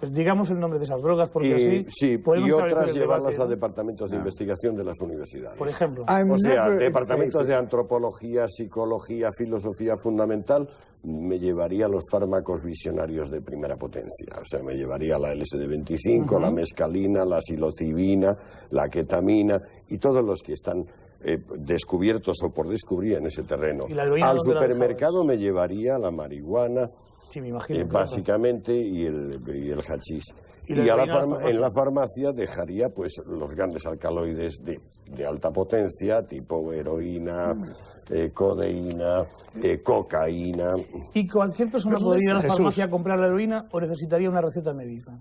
Pues digamos el nombre de esas drogas, porque así y otras llevarlas a departamentos de investigación de las universidades. Por ejemplo. O sea, departamentos de antropología, psicología, filosofía fundamental, me llevaría los fármacos visionarios de primera potencia. O sea, me llevaría la LSD-25, la mescalina, la psilocibina, la ketamina y todos los que están descubiertos o por descubrir en ese terreno. Al supermercado me llevaría la marihuana, sí, me imagino, básicamente, y el hachís. Y en la farmacia dejaría pues los grandes alcaloides de alta potencia, tipo heroína, codeína, cocaína. ¿Y cualquier persona podría ir a la farmacia a comprar la heroína o necesitaría una receta médica?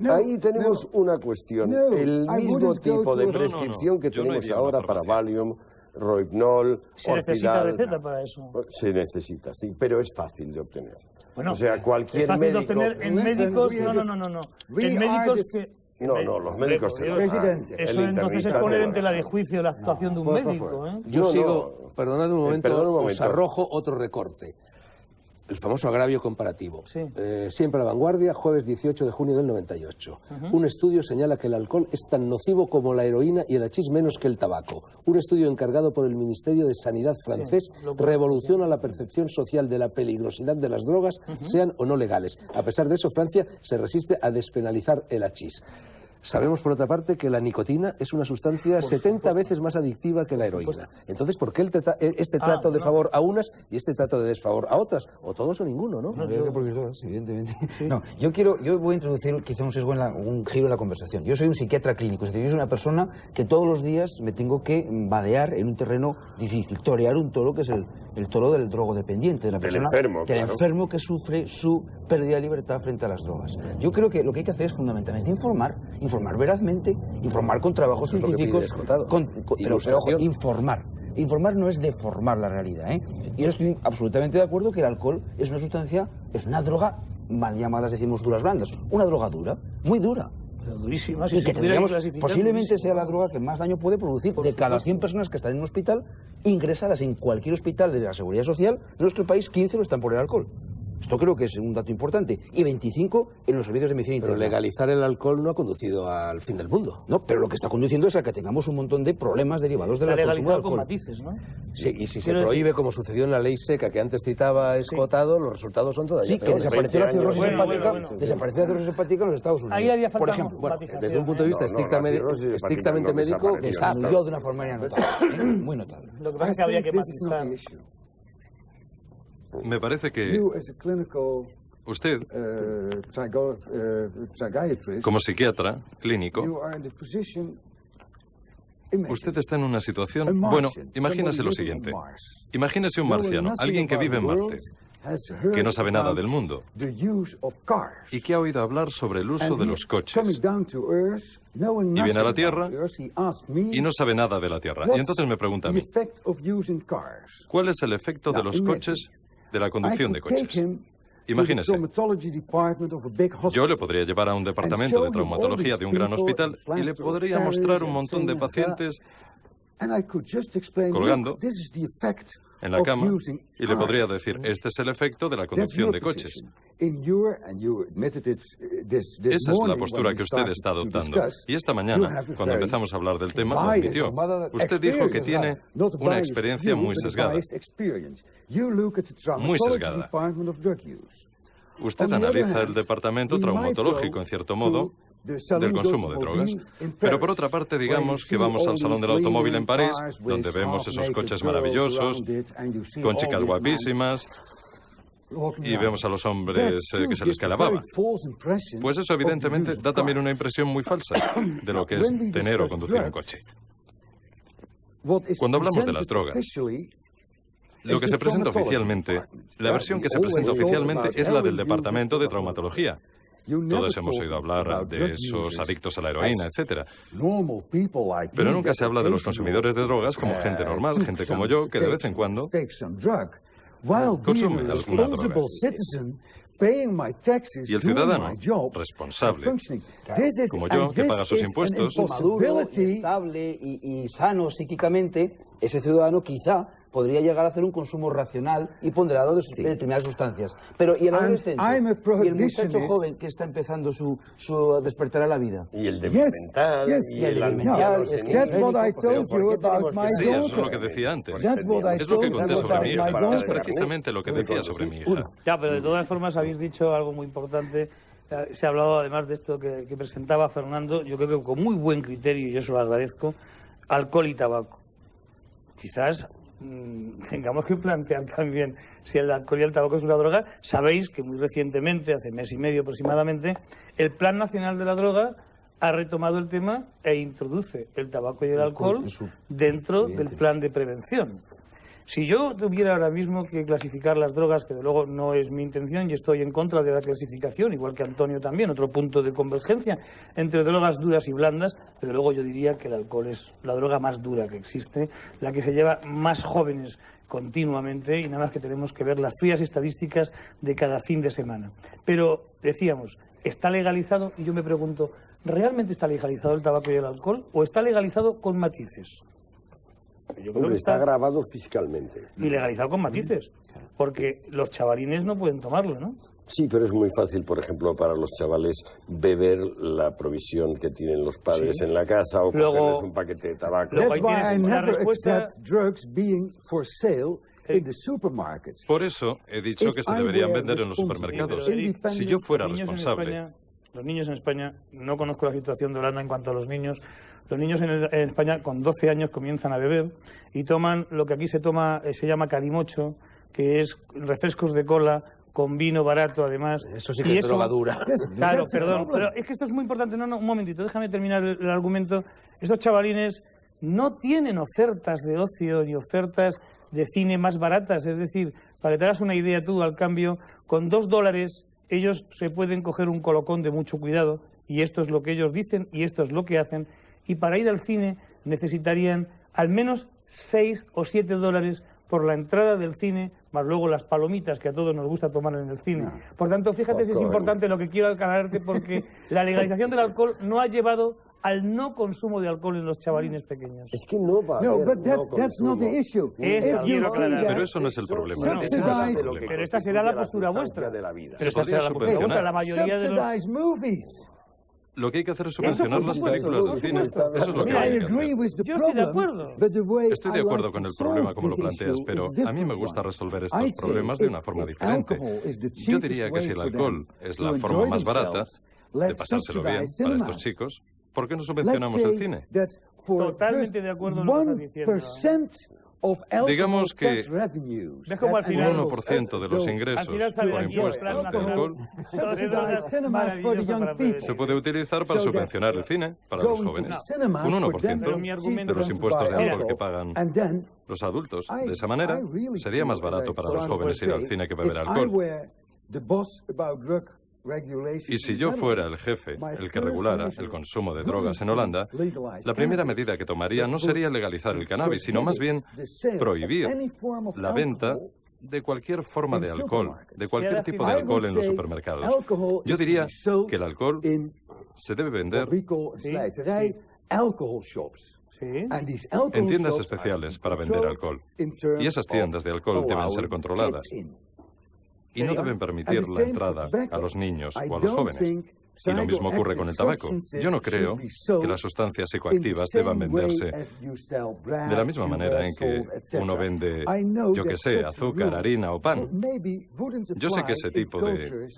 Ahí tenemos una cuestión. El mismo tipo de prescripción que tenemos ahora para Valium, Rohypnol, ¿Se necesita receta para eso? Se necesita, sí, pero es fácil de obtener. Bueno, o sea, cualquier es fácil médico... de obtener en médicos... No. En médicos No, los médicos te lo Presidente. Eso entonces es poner en tela de juicio la actuación de un médico. Yo sigo, perdonad un momento, os arrojo otro recorte. El famoso agravio comparativo. Sí. Siempre a la vanguardia, jueves 18 de junio del 98. Un estudio señala que el alcohol es tan nocivo como la heroína y el hachís menos que el tabaco. Un estudio encargado por el Ministerio de Sanidad francés revoluciona la percepción social de la peligrosidad de las drogas, sean o no legales. A pesar de eso, Francia se resiste a despenalizar el hachís. Sabemos, por otra parte, que la nicotina es una sustancia 70 veces más adictiva que la heroína. Entonces, ¿por qué este trato de favor a unas y este trato de desfavor a otras? O todos o ninguno, ¿no? Habría que prohibir todas, evidentemente. Sí. No, yo voy a introducir quizá un sesgo un giro en la conversación. Yo soy un psiquiatra clínico, es decir, yo soy una persona que todos los días me tengo que vadear en un terreno difícil, torear un toro que es el toro del drogodependiente, de la persona, del enfermo que sufre su pérdida de libertad frente a las drogas. Yo creo que lo que hay que hacer es fundamentalmente informar verazmente, informar con trabajos científicos, pero ojo, informar. Informar no es deformar la realidad, ¿eh? Yo estoy absolutamente de acuerdo que el alcohol es una sustancia, es una droga mal llamadas, decimos, duras blandas, una droga dura, muy dura. Pero durísima. Y que tendríamos, posiblemente sea la droga que más daño puede producir. De cada 100 personas que están en un hospital, ingresadas en cualquier hospital de la Seguridad Social, en nuestro país 15 lo están por el alcohol. Esto creo que es un dato importante. Y 25 en los servicios de medicina interna. Pero legalizar el alcohol no ha conducido al fin del mundo. No, pero lo que está conduciendo es a que tengamos un montón de problemas derivados del consumo de alcohol. Con matices, ¿no? Sí, y si se prohíbe, como sucedió en la ley seca que antes citaba Escotado, los resultados son todavía peores. Que desapareció la cirrosis hepática, desapareció la cirrosis hepática en los Estados Unidos. Ahí haría falta, por ejemplo. Bueno, desde un punto de vista estrictamente médico, desarrolló de una forma notable, muy notable. Lo que pasa es que habría que matizar. Me parece que usted, como psiquiatra clínico, usted está en una situación... Bueno, imagínese lo siguiente. Imagínese un marciano, alguien que vive en Marte, que no sabe nada del mundo y que ha oído hablar sobre el uso de los coches. Y viene a la Tierra y no sabe nada de la Tierra. Y entonces me pregunta a mí, ¿cuál es el efecto de los coches, de la conducción de coches? Imagínese, yo le podría llevar a un departamento de traumatología de un gran hospital y le podría mostrar un montón de pacientes colgando en la cama y le podría decir, este es el efecto de la conducción de coches. Esa es la postura que usted está adoptando. Y esta mañana, cuando empezamos a hablar del tema, lo admitió. Usted dijo que tiene una experiencia muy sesgada. Muy sesgada. Usted analiza el departamento traumatológico, en cierto modo, del consumo de drogas. Pero por otra parte, digamos que vamos al Salón del Automóvil en París, donde vemos esos coches maravillosos, con chicas guapísimas, y vemos a los hombres que se les cae la baba. Pues eso evidentemente da también una impresión muy falsa de lo que es tener o conducir un coche. Cuando hablamos de las drogas, lo que se presenta oficialmente, la versión que se presenta oficialmente es la del Departamento de Traumatología. Todos hemos oído hablar de esos adictos a la heroína, etc. Pero nunca se habla de los consumidores de drogas como gente normal, gente como yo, que de vez en cuando consume alguna droga. Y el ciudadano responsable, como yo, que paga sus impuestos, maduro, estable y sano psíquicamente, ese ciudadano quizá podría llegar a hacer un consumo racional y ponderado de determinadas sustancias. Pero ¿y el adolescente? ¿Y el muchacho joven que está empezando su despertar a la vida? Y el deber mental, y el deber mental. Sí, eso es lo que decía antes. Es lo que conté sobre mi hija. Es precisamente lo que decía sobre mi hija. Ya, pero de todas formas habéis dicho algo muy importante. Se ha hablado además de esto que presentaba Fernando, yo creo que con muy buen criterio, y yo se lo agradezco, alcohol y tabaco. Quizás tengamos que plantear también si el alcohol y el tabaco es una droga. Sabéis que muy recientemente, hace mes y medio aproximadamente, el Plan Nacional de la Droga ha retomado el tema e introduce el tabaco y el alcohol dentro del plan de prevención. Si yo tuviera ahora mismo que clasificar las drogas, que de luego no es mi intención y estoy en contra de la clasificación, igual que Antonio también, otro punto de convergencia entre drogas duras y blandas, desde luego yo diría que el alcohol es la droga más dura que existe, la que se lleva más jóvenes continuamente y nada más que tenemos que ver las frías estadísticas de cada fin de semana. Pero decíamos, está legalizado, y yo me pregunto, ¿realmente está legalizado el tabaco y el alcohol o está legalizado con matices? Yo creo que está grabado fiscalmente. Y legalizado con matices, porque los chavalines no pueden tomarlo, ¿no? Sí, pero es muy fácil, por ejemplo, para los chavales beber la provisión que tienen los padres en la casa o cogerles un paquete de tabaco. That's why I never accept drugs being for sale in the supermarkets. Por eso he dicho que se deberían vender en los supermercados. Si yo fuera responsable... Los niños en España, no conozco la situación de Holanda en cuanto a los niños en España con 12 años comienzan a beber y toman lo que aquí se llama calimocho, que es refrescos de cola con vino barato, además. Eso sí que es drogadura. Claro, perdón, pero es que esto es muy importante. No, un momentito, déjame terminar el argumento. Estos chavalines no tienen ofertas de ocio ni ofertas de cine más baratas. Es decir, para que te hagas una idea tú, al cambio, con $2 ellos se pueden coger un colocón de mucho cuidado, y esto es lo que ellos dicen y esto es lo que hacen, y para ir al cine necesitarían al menos $6 o $7 por la entrada del cine, más luego las palomitas que a todos nos gusta tomar en el cine. Por tanto, fíjate si es importante lo que quiero aclararte, porque la legalización del alcohol no ha llevado al no consumo de alcohol en los chavalines pequeños. Es que no va a haber that's not the issue. Pero eso no es el problema. Pero esta será la postura vuestra. De la vida. Pero esta será la postura vuestra. La mayoría de los... Lo que hay que hacer es subvencionar las películas del cine. Eso es lo que hay que hacer. Yo estoy de acuerdo. Estoy de acuerdo con el problema como lo planteas, pero a mí me gusta resolver estos problemas de una forma diferente. Yo diría que si el alcohol es la forma más barata de pasárselo bien para estos chicos, ¿por qué no subvencionamos el cine? Totalmente de acuerdo en lo que estás diciendo. Digamos que un ¿Ves cómo al final 1% de los ingresos por impuestos de alcohol se puede utilizar para subvencionar el cine para los jóvenes. Un 1% de los impuestos de alcohol que pagan los adultos. De esa manera sería más barato para los jóvenes ir al cine que beber alcohol. Y si yo fuera el jefe, el que regulara el consumo de drogas en Holanda, la primera medida que tomaría no sería legalizar el cannabis, sino más bien prohibir la venta de cualquier forma de alcohol, de cualquier tipo de alcohol en los supermercados. Yo diría que el alcohol se debe vender en tiendas especiales para vender alcohol. Y esas tiendas de alcohol deben ser controladas. Y no deben permitir la entrada a los niños o a los jóvenes. Y lo mismo ocurre con el tabaco. Yo no creo que las sustancias psicoactivas deban venderse de la misma manera en que uno vende, yo que sé, azúcar, harina o pan. Yo sé que ese tipo de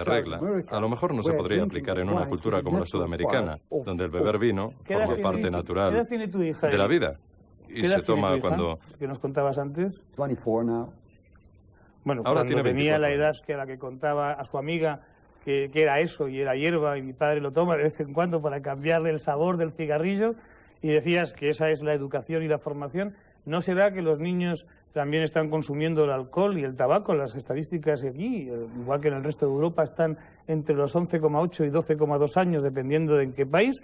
regla a lo mejor no se podría aplicar en una cultura como la sudamericana, donde el beber vino forma parte natural de la vida. Y se toma cuando... ¿Qué nos contabas antes? 24 now. Bueno, ahora cuando tenía la edad que a la que contaba a su amiga que era eso y era hierba y mi padre lo toma de vez en cuando para cambiarle el sabor del cigarrillo, y decías que esa es la educación y la formación, ¿no será que los niños también están consumiendo el alcohol y el tabaco? Las estadísticas aquí, igual que en el resto de Europa, están entre los 11,8 y 12,2 años, dependiendo de en qué país.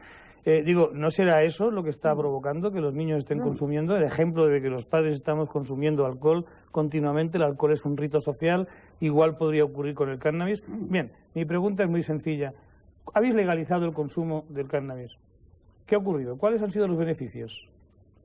¿No será eso lo que está provocando que los niños estén consumiendo? El ejemplo de que los padres estamos consumiendo alcohol continuamente, el alcohol es un rito social, igual podría ocurrir con el cannabis. Bien, mi pregunta es muy sencilla. ¿Habéis legalizado el consumo del cannabis? ¿Qué ha ocurrido? ¿Cuáles han sido los beneficios?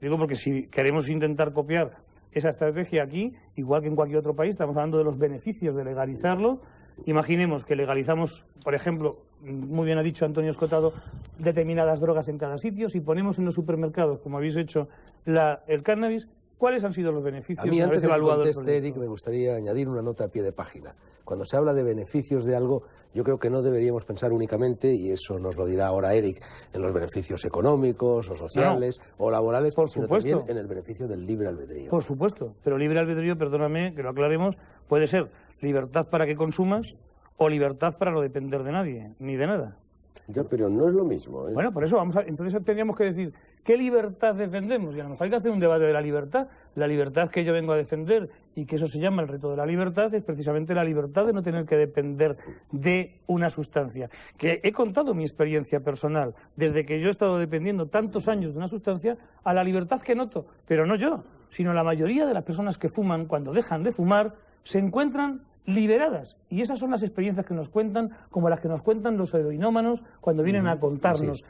Digo porque si queremos intentar copiar esa estrategia aquí, igual que en cualquier otro país, estamos hablando de los beneficios de legalizarlo. Imaginemos que legalizamos, por ejemplo, muy bien ha dicho Antonio Escotado, determinadas drogas en cada sitio. Si ponemos en los supermercados, como habéis hecho, el cannabis, ¿cuáles han sido los beneficios? A mí, antes de que conteste, Eric, me gustaría añadir una nota a pie de página. Cuando se habla de beneficios de algo, yo creo que no deberíamos pensar únicamente, y eso nos lo dirá ahora Eric, en los beneficios económicos o sociales o laborales, sino también en el beneficio del libre albedrío. Por supuesto, pero libre albedrío, perdóname que lo aclaremos, puede ser libertad para que consumas o libertad para no depender de nadie, ni de nada. Ya, pero no es lo mismo, ¿eh? Bueno, por eso entonces tendríamos que decir, ¿qué libertad defendemos? Y a lo mejor hay que hacer un debate de la libertad. La libertad que yo vengo a defender, y que eso se llama el reto de la libertad, es precisamente la libertad de no tener que depender de una sustancia. Que he contado mi experiencia personal, desde que yo he estado dependiendo tantos años de una sustancia, a la libertad que noto, pero no yo, sino la mayoría de las personas que fuman, cuando dejan de fumar, se encuentran liberadas. Y esas son las experiencias que nos cuentan, como las que nos cuentan los heroinómanos cuando vienen a contarnos.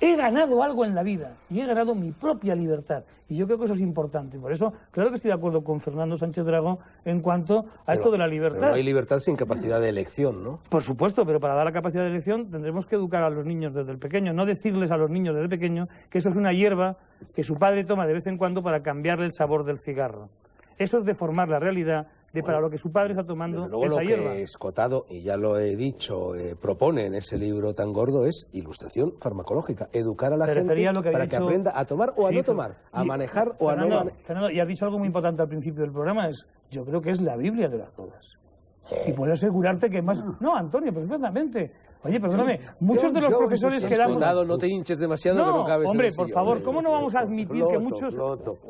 He ganado algo en la vida y he ganado mi propia libertad. Y yo creo que eso es importante. Por eso, claro que estoy de acuerdo con Fernando Sánchez Dragó en cuanto a esto de la libertad. Pero no hay libertad sin capacidad de elección, ¿no? Por supuesto, pero para dar la capacidad de elección tendremos que educar a los niños desde el pequeño, no decirles a los niños desde pequeño que eso es una hierba que su padre toma de vez en cuando para cambiarle el sabor del cigarro. Eso es deformar la realidad de para lo que su padre está tomando esa hierba. Lo que Escotado, y ya lo he dicho, propone en ese libro tan gordo es ilustración farmacológica. Educar a la gente para que aprenda a tomar o a no tomar, a manejar o a no manejar. Fernando, y has dicho algo muy importante al principio del programa, yo creo que es la Biblia de las drogas. Y puedo asegurarte que más... No, Antonio, perfectamente. Oye, perdóname, muchos de los profesores que damos... Escotado, no te hinches demasiado, que no cabes hombre, en el por sillón. favor, ¿cómo no vamos a admitir que muchos...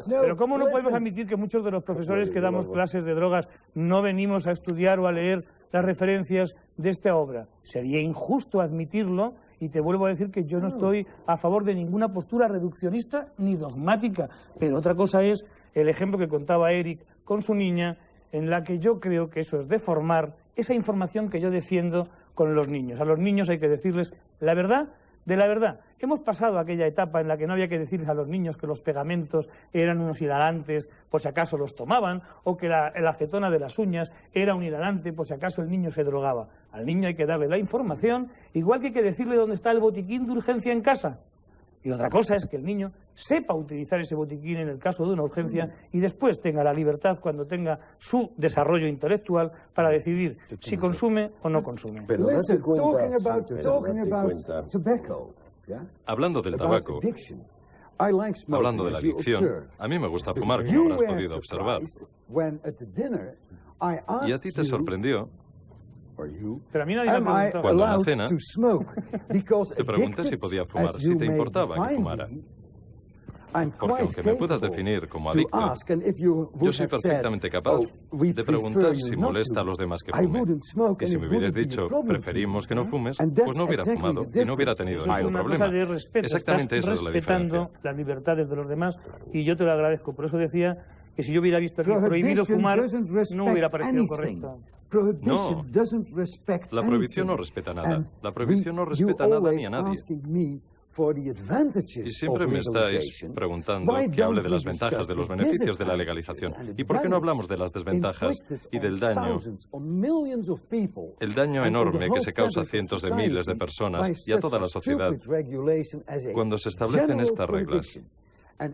Pero ¿cómo no podemos admitir que muchos de los profesores que damos clases de drogas no venimos a estudiar o a leer las referencias de esta obra? Sería injusto admitirlo, y te vuelvo a decir que yo no estoy a favor de ninguna postura reduccionista ni dogmática. Pero otra cosa es el ejemplo que contaba Eric con su niña, en la que yo creo que eso es deformar esa información que yo defiendo con los niños. A los niños hay que decirles la verdad de la verdad. Hemos pasado aquella etapa en la que no había que decirles a los niños que los pegamentos eran unos hilarantes por si acaso los tomaban, o que la acetona de las uñas era un hilarante por si acaso el niño se drogaba. Al niño hay que darle la información, igual que hay que decirle dónde está el botiquín de urgencia en casa. Y otra cosa es que el niño sepa utilizar ese botiquín en el caso de una urgencia y después tenga la libertad, cuando tenga su desarrollo intelectual, para decidir si consume o no consume. Pero date cuenta, hablando del tabaco, hablando de la adicción, a mí me gusta fumar, como habrás podido observar. Y a ti te sorprendió. Pero a mí nadie me preguntó. Cuando en la cena te pregunté si podía fumar, si te importaba que fumara. Porque aunque me puedas definir como adicto, yo soy perfectamente capaz de preguntar si molesta a los demás que fumen. Y si me hubieras dicho, preferimos que no fumes, pues no hubiera fumado y no hubiera tenido ningún problema. Exactamente esa es la diferencia. Respetando las libertades de los demás, y yo te lo agradezco. Por eso decía que si yo hubiera visto aquí prohibido fumar, no me hubiera parecido correcto. No, la prohibición no respeta nada. La prohibición no respeta nada ni a nadie. Y siempre me estáis preguntando que hable de las ventajas, de los beneficios de la legalización. ¿Y por qué no hablamos de las desventajas y del daño? El daño enorme que se causa a cientos de miles de personas y a toda la sociedad cuando se establecen estas reglas.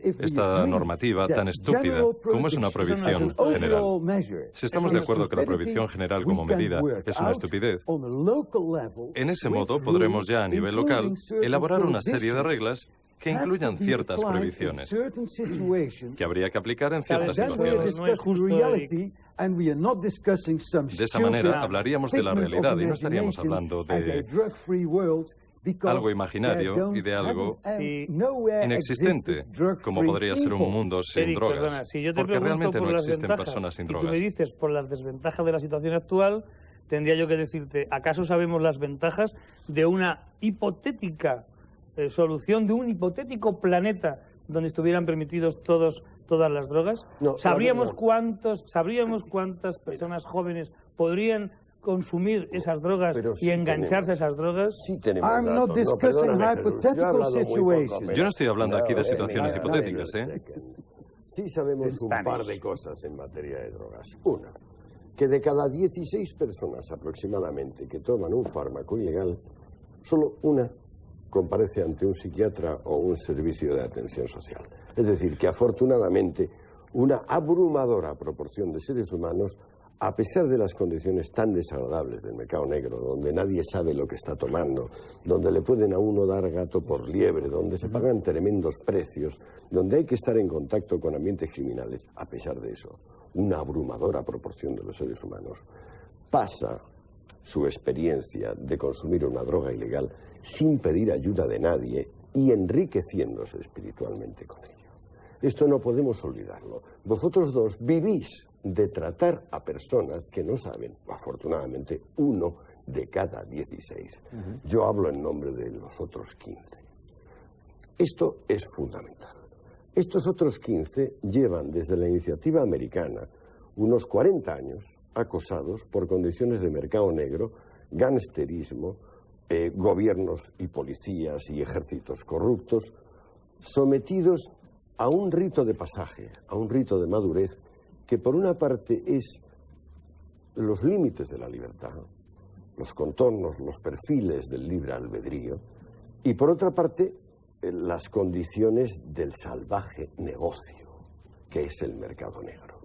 Esta normativa tan estúpida como es una prohibición general. Si estamos de acuerdo que la prohibición general como medida es una estupidez, en ese modo podremos ya a nivel local elaborar una serie de reglas que incluyan ciertas prohibiciones que habría que aplicar en ciertas situaciones. No es justo. De esa manera hablaríamos de la realidad y no estaríamos hablando de algo imaginario y de algo inexistente, como podría ser un mundo sin drogas, porque realmente no existen personas sin drogas. Si tú me dices por las desventajas de la situación actual, tendría yo que decirte, ¿acaso sabemos las ventajas de una hipotética solución, de un hipotético planeta donde estuvieran permitidos todas las drogas? No, ¿Sabríamos cuántas personas jóvenes podrían consumir esas drogas y engancharse a esas drogas? Sí tenemos datos. Yo no estoy hablando aquí de situaciones hipotéticas, ¿eh? Sí sabemos un par de cosas en materia de drogas. Una, que de cada 16 personas aproximadamente que toman un fármaco ilegal, solo una comparece ante un psiquiatra o un servicio de atención social. Es decir, que afortunadamente una abrumadora proporción de seres humanos, a pesar de las condiciones tan desagradables del mercado negro, donde nadie sabe lo que está tomando, donde le pueden a uno dar gato por liebre, donde se pagan tremendos precios, donde hay que estar en contacto con ambientes criminales, a pesar de eso, una abrumadora proporción de los seres humanos pasa su experiencia de consumir una droga ilegal sin pedir ayuda de nadie y enriqueciéndose espiritualmente con ello. Esto no podemos olvidarlo. Vosotros dos vivís de tratar a personas que no saben, afortunadamente, 1 de cada 16. Yo hablo en nombre de los otros 15. Esto es fundamental. Estos otros 15 llevan desde la iniciativa americana unos 40 años acosados por condiciones de mercado negro, gangsterismo, gobiernos y policías y ejércitos corruptos, sometidos a un rito de pasaje, a un rito de madurez, que por una parte es los límites de la libertad, los contornos, los perfiles del libre albedrío, y por otra parte las condiciones del salvaje negocio, que es el mercado negro.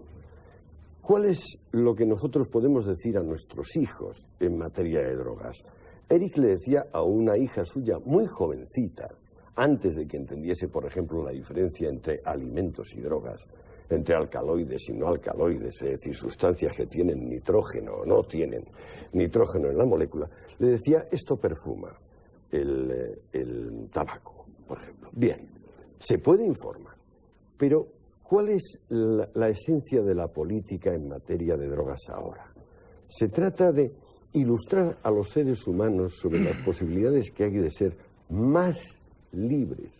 ¿Cuál es lo que nosotros podemos decir a nuestros hijos en materia de drogas? Eric le decía a una hija suya muy jovencita, antes de que entendiese, por ejemplo, la diferencia entre alimentos y drogas, entre alcaloides y no alcaloides, es decir, sustancias que tienen nitrógeno o no tienen nitrógeno en la molécula, le decía, esto perfuma el tabaco, por ejemplo. Bien, se puede informar, pero ¿cuál es la esencia de la política en materia de drogas ahora? Se trata de ilustrar a los seres humanos sobre las posibilidades que hay de ser más libres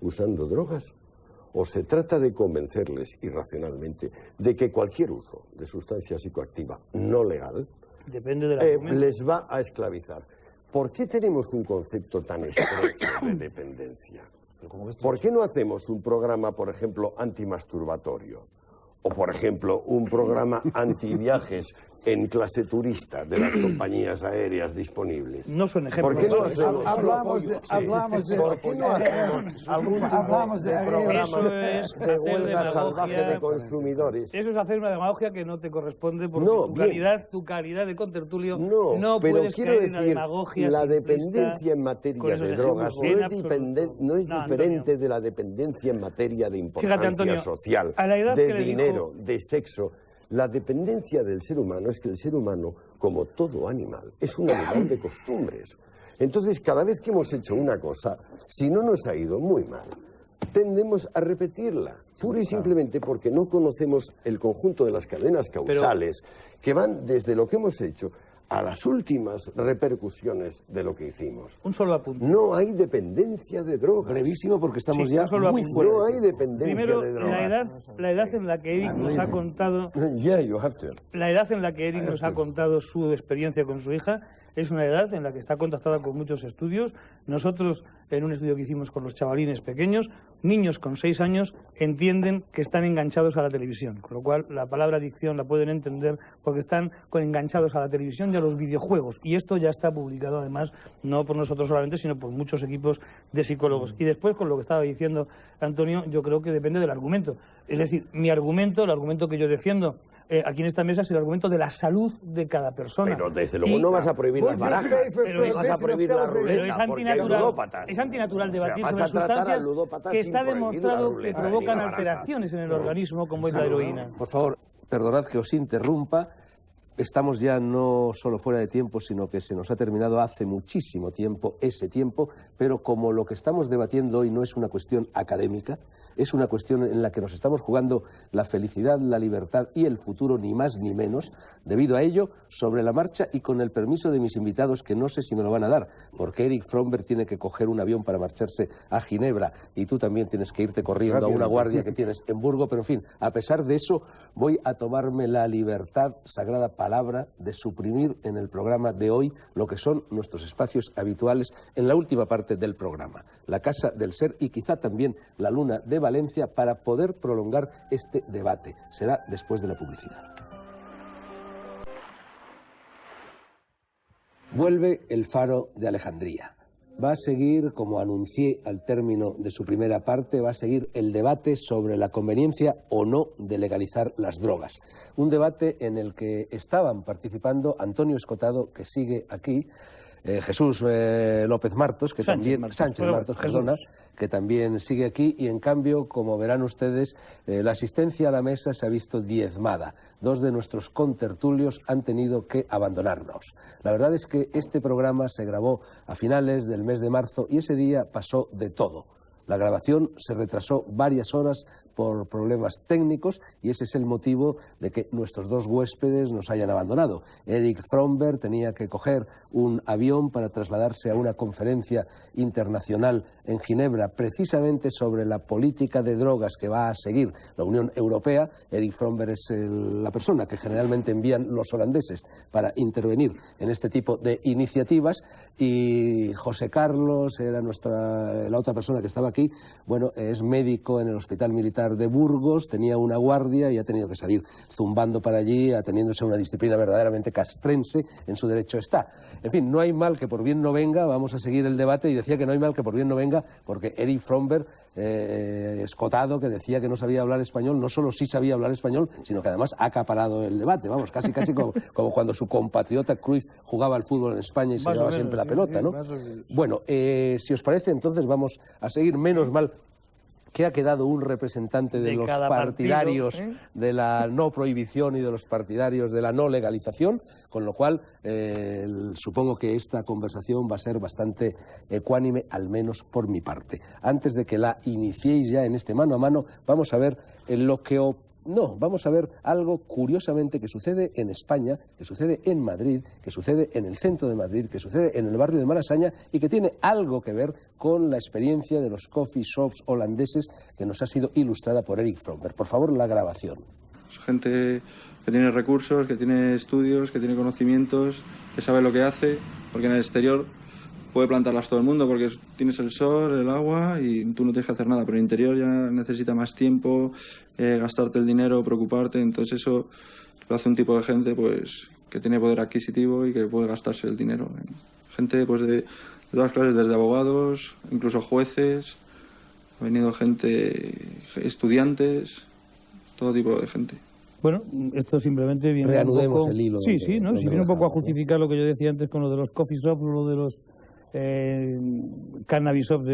usando drogas, o se trata de convencerles irracionalmente de que cualquier uso de sustancia psicoactiva no legal depende de la les va a esclavizar. ¿Por qué tenemos un concepto tan estrecho de dependencia? ¿Por qué no hacemos un programa, por ejemplo, antimasturbatorio? O, por ejemplo, un programa antiviajes en clase turista de las compañías aéreas disponibles. No son ejemplos. ¿Por qué no hacemos, ¿Por qué no hacemos algún tipo de programa de huelga salvaje de consumidores? Eso es hacer una demagogia que no te corresponde, porque tu calidad de contertulio no pero puedes quiero caer en la decir, demagogia la simplista dependencia en materia de drogas no es diferente de la dependencia en materia de importancia Antonio, social, a la edad de que le dinero, de sexo. La dependencia del ser humano es que el ser humano, como todo animal, es un animal de costumbres. Entonces, cada vez que hemos hecho una cosa, si no nos ha ido muy mal, tendemos a repetirla, pura y simplemente porque no conocemos el conjunto de las cadenas causales que van desde lo que hemos hecho a las últimas repercusiones de lo que hicimos. Un solo apunte. No hay dependencia de drogas. Brevísimo, porque estamos ya muy fuera. No hay dependencia Primero, de drogas. la edad en la que Eric nos ha contado... La edad en la que Eric nos ha contado su experiencia con su hija es una edad en la que está contactada con muchos estudios. Nosotros, en un estudio que hicimos con los chavalines pequeños, niños con 6 años entienden que están enganchados a la televisión, con lo cual la palabra adicción la pueden entender porque están enganchados a la televisión y a los videojuegos. Y esto ya está publicado, además, no por nosotros solamente, sino por muchos equipos de psicólogos. Y después, con lo que estaba diciendo Antonio, yo creo que depende del argumento. Es decir, mi argumento, el argumento que yo defiendo aquí en esta mesa, es el argumento de la salud de cada persona. Pero desde luego no vas a prohibir las barajas, no vas a prohibir la ruleta, porque hay ludópatas. Es antinatural debatir sobre sustancias que está demostrado que provocan alteraciones en el organismo, como es la heroína. Por favor, perdonad que os interrumpa. Estamos ya no solo fuera de tiempo, sino que se nos ha terminado hace muchísimo tiempo ese tiempo, pero como lo que estamos debatiendo hoy no es una cuestión académica, es una cuestión en la que nos estamos jugando la felicidad, la libertad y el futuro, ni más ni menos. Debido a ello, sobre la marcha y con el permiso de mis invitados, que no sé si me lo van a dar, porque Eric Fromberg tiene que coger un avión para marcharse a Ginebra y tú también tienes que irte corriendo a una guardia que tienes en Burgo, pero en fin, a pesar de eso, voy a tomarme la libertad, sagrada palabra, de suprimir en el programa de hoy lo que son nuestros espacios habituales en la última parte del programa, la Casa del Ser y quizá también la Luna de Valencia, para poder prolongar este debate. Será después de la publicidad. Vuelve el Faro de Alejandría. Va a seguir, como anuncié al término de su primera parte, va a seguir el debate sobre la conveniencia o no de legalizar las drogas. Un debate en el que estaban participando Antonio Escotado, que sigue aquí, Jesús López Martos, que Sánchez Martos, que también sigue aquí, y en cambio, como verán ustedes, la asistencia a la mesa se ha visto diezmada. 2 de nuestros contertulios han tenido que abandonarnos. La verdad es que este programa se grabó a finales del mes de marzo y ese día pasó de todo. La grabación se retrasó varias horas por problemas técnicos, y ese es el motivo de que nuestros dos huéspedes nos hayan abandonado. Eric Fromberg tenía que coger un avión para trasladarse a una conferencia internacional en Ginebra, precisamente sobre la política de drogas que va a seguir la Unión Europea. Eric Fromberg es la persona que generalmente envían los holandeses para intervenir en este tipo de iniciativas, y José Carlos era la otra persona que estaba aquí. Bueno, es médico en el Hospital Militar de Burgos, tenía una guardia y ha tenido que salir zumbando para allí, ateniéndose a una disciplina verdaderamente castrense, en su derecho está. En fin, no hay mal que por bien no venga. Vamos a seguir el debate, y decía que no hay mal que por bien no venga, porque Eric Fromberg, escotado, que decía que no sabía hablar español, no solo sí sabía hablar español, sino que además ha acaparado el debate, vamos, casi como cuando su compatriota Cruyff jugaba al fútbol en España y se llevaba siempre la pelota, ¿no? Bueno, si os parece, entonces vamos a seguir. Menos mal que ha quedado un representante de los partidarios de la no prohibición y de los partidarios de la no legalización, con lo cual supongo que esta conversación va a ser bastante ecuánime, al menos por mi parte. Antes de que la iniciéis ya en este mano a mano, vamos a ver vamos a ver algo curiosamente que sucede en España, que sucede en Madrid, que sucede en el centro de Madrid, que sucede en el barrio de Malasaña, y que tiene algo que ver con la experiencia de los coffee shops holandeses, que nos ha sido ilustrada por Eric Fromberg. Por favor, la grabación. Gente que tiene recursos, que tiene estudios, que tiene conocimientos, que sabe lo que hace, porque en el exterior puede plantarlas todo el mundo porque tienes el sol, el agua y tú no tienes que hacer nada, pero el interior ya necesita más tiempo, gastarte el dinero, preocuparte, entonces eso lo hace un tipo de gente pues que tiene poder adquisitivo y que puede gastarse el dinero. Gente pues de todas clases, desde abogados, incluso jueces, ha venido gente, estudiantes, todo tipo de gente. Bueno, esto simplemente viene reanudemos un poco... el hilo. Sí, ¿no? Si viene un poco a justificar lo que yo decía antes con lo de los coffee shops, lo de los cannabis shops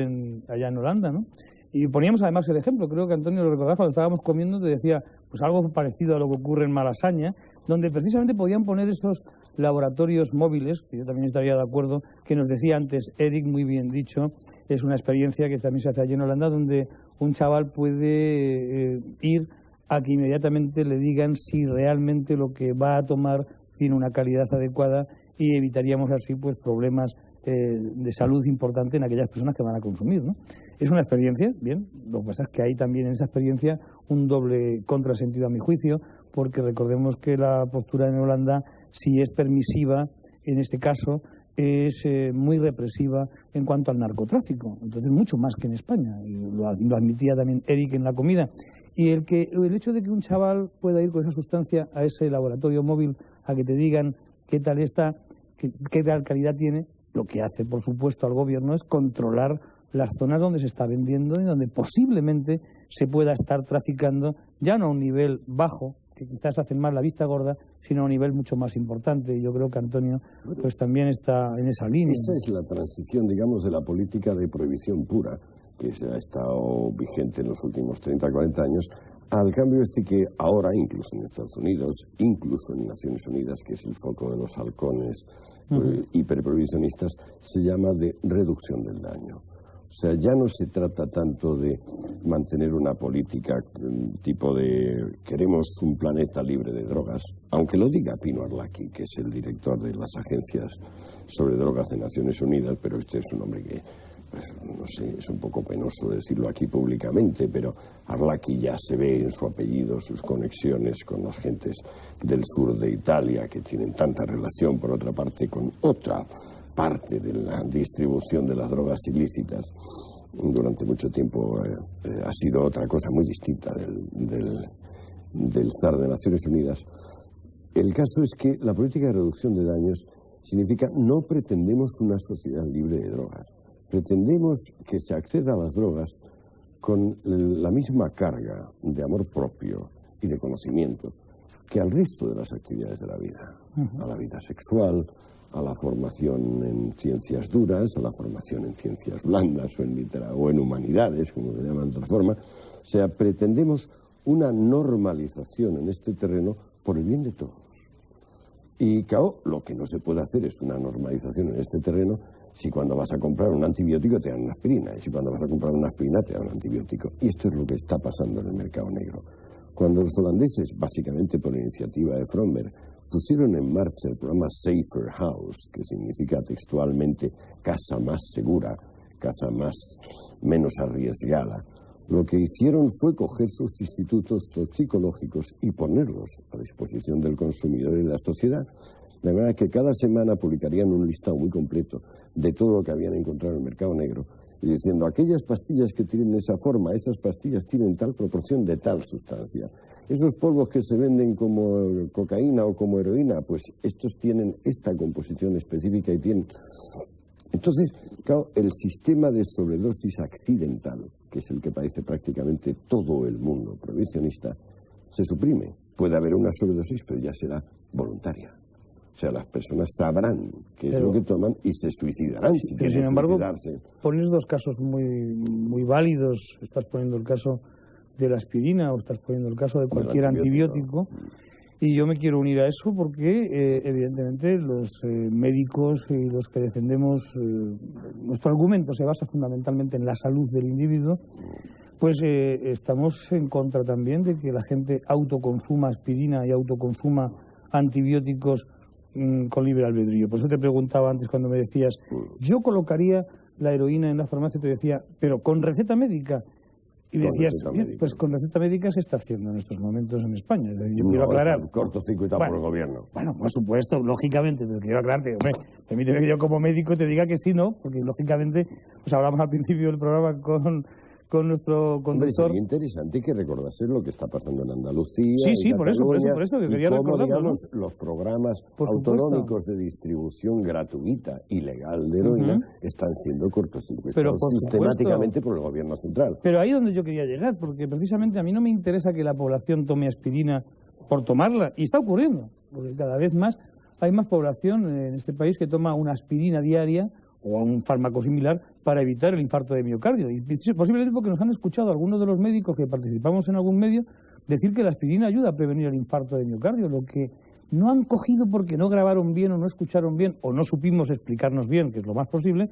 allá en Holanda, ¿no? Y poníamos además el ejemplo, creo que Antonio lo recordaba cuando estábamos comiendo, te decía pues algo parecido a lo que ocurre en Malasaña, donde precisamente podían poner esos laboratorios móviles, que yo también estaría de acuerdo, que nos decía antes Eric, muy bien dicho, es una experiencia que también se hace allí en Holanda, donde un chaval puede ir a que inmediatamente le digan si realmente lo que va a tomar tiene una calidad adecuada, y evitaríamos así pues problemas de salud importante en aquellas personas que van a consumir, ¿no? Es una experiencia, bien, lo que pasa es que hay también en esa experiencia un doble contrasentido a mi juicio, porque recordemos que la postura en Holanda, si es permisiva, en este caso es muy represiva en cuanto al narcotráfico, entonces mucho más que en España, y lo admitía también Eric en la comida. Y el hecho de que un chaval pueda ir con esa sustancia a ese laboratorio móvil a que te digan qué tal está, qué tal calidad tiene, lo que hace, por supuesto, al gobierno es controlar las zonas donde se está vendiendo y donde posiblemente se pueda estar traficando, ya no a un nivel bajo, que quizás hacen más la vista gorda, sino a un nivel mucho más importante. Y yo creo que Antonio pues también está en esa línea. Esa es la transición, digamos, de la política de prohibición pura, que se ha estado vigente en los últimos 30, 40 años, al cambio que ahora, incluso en Estados Unidos, incluso en Naciones Unidas, que es el foco de los halcones hiperprohibicionistas, se llama de reducción del daño. O sea, ya no se trata tanto de mantener una política tipo de queremos un planeta libre de drogas, aunque lo diga Pino Arlaki, que es el director de las agencias sobre drogas de Naciones Unidas, pero este es un hombre que, pues, no sé, es un poco penoso decirlo aquí públicamente, pero Arlaki ya se ve en su apellido sus conexiones con las gentes del sur de Italia, que tienen tanta relación, por otra parte, con otra parte de la distribución de las drogas ilícitas. Durante mucho tiempo ha sido otra cosa muy distinta del zar de Naciones Unidas. El caso es que la política de reducción de daños significa no pretendemos una sociedad libre de drogas. Pretendemos que se acceda a las drogas con la misma carga de amor propio y de conocimiento que al resto de las actividades de la vida, a la vida sexual, a la formación en ciencias duras, a la formación en ciencias blandas o en humanidades, como se llama de otra forma. O sea, pretendemos una normalización en este terreno por el bien de todos. Y claro, lo que no se puede hacer es una normalización en este terreno Si cuando vas a comprar un antibiótico te dan una aspirina, y si cuando vas a comprar una aspirina te dan un antibiótico. Y esto es lo que está pasando en el mercado negro. Cuando los holandeses, básicamente por iniciativa de Fromberg, pusieron en marcha el programa Safer House, que significa textualmente casa más segura, casa menos arriesgada, lo que hicieron fue coger sus institutos toxicológicos y ponerlos a disposición del consumidor y de la sociedad. De manera que cada semana publicarían un listado muy completo de todo lo que habían encontrado en el mercado negro y diciendo, aquellas pastillas que tienen esa forma, esas pastillas tienen tal proporción de tal sustancia. Esos polvos que se venden como cocaína o como heroína, pues estos tienen esta composición específica y tienen... Entonces, claro, el sistema de sobredosis accidental, que es el que padece prácticamente todo el mundo prohibicionista, se suprime. Puede haber una sobredosis, pero ya será voluntaria. O sea, las personas sabrán qué es lo que toman y se suicidarán si quieren suicidarse. Pones dos casos muy válidos. Estás poniendo el caso de la aspirina o estás poniendo el caso de cualquier antibiótico. Y yo me quiero unir a eso porque, evidentemente, los médicos y los que defendemos, nuestro argumento se basa fundamentalmente en la salud del individuo, pues estamos en contra también de que la gente autoconsuma aspirina y autoconsuma antibióticos con libre albedrío. Por eso te preguntaba antes cuando me decías, yo colocaría la heroína en la farmacia, te decía, pero con receta médica. Y decías, pues con receta médica se está haciendo en estos momentos en España. Yo quiero aclarar. Cortocircuitado por el gobierno. Bueno, por supuesto, lógicamente, pero quiero aclararte. Hombre, permíteme que yo como médico te diga que sí, ¿no? Porque lógicamente, pues hablamos al principio del programa con nuestro conductor. Hombre, sería interesante que recordases lo que está pasando en Andalucía. Sí, por eso, que quería recordarlo. Digamos, los programas autonómicos de distribución gratuita y legal de heroína están siendo cortocircuitados sistemáticamente por el gobierno central. Pero ahí es donde yo quería llegar, porque precisamente a mí no me interesa que la población tome aspirina por tomarla, y está ocurriendo, porque cada vez más hay más población en este país que toma una aspirina diaria o a un fármaco similar para evitar el infarto de miocardio. Y posiblemente porque nos han escuchado algunos de los médicos que participamos en algún medio decir que la aspirina ayuda a prevenir el infarto de miocardio. Lo que no han cogido porque no grabaron bien o no escucharon bien o no supimos explicarnos bien, que es lo más posible,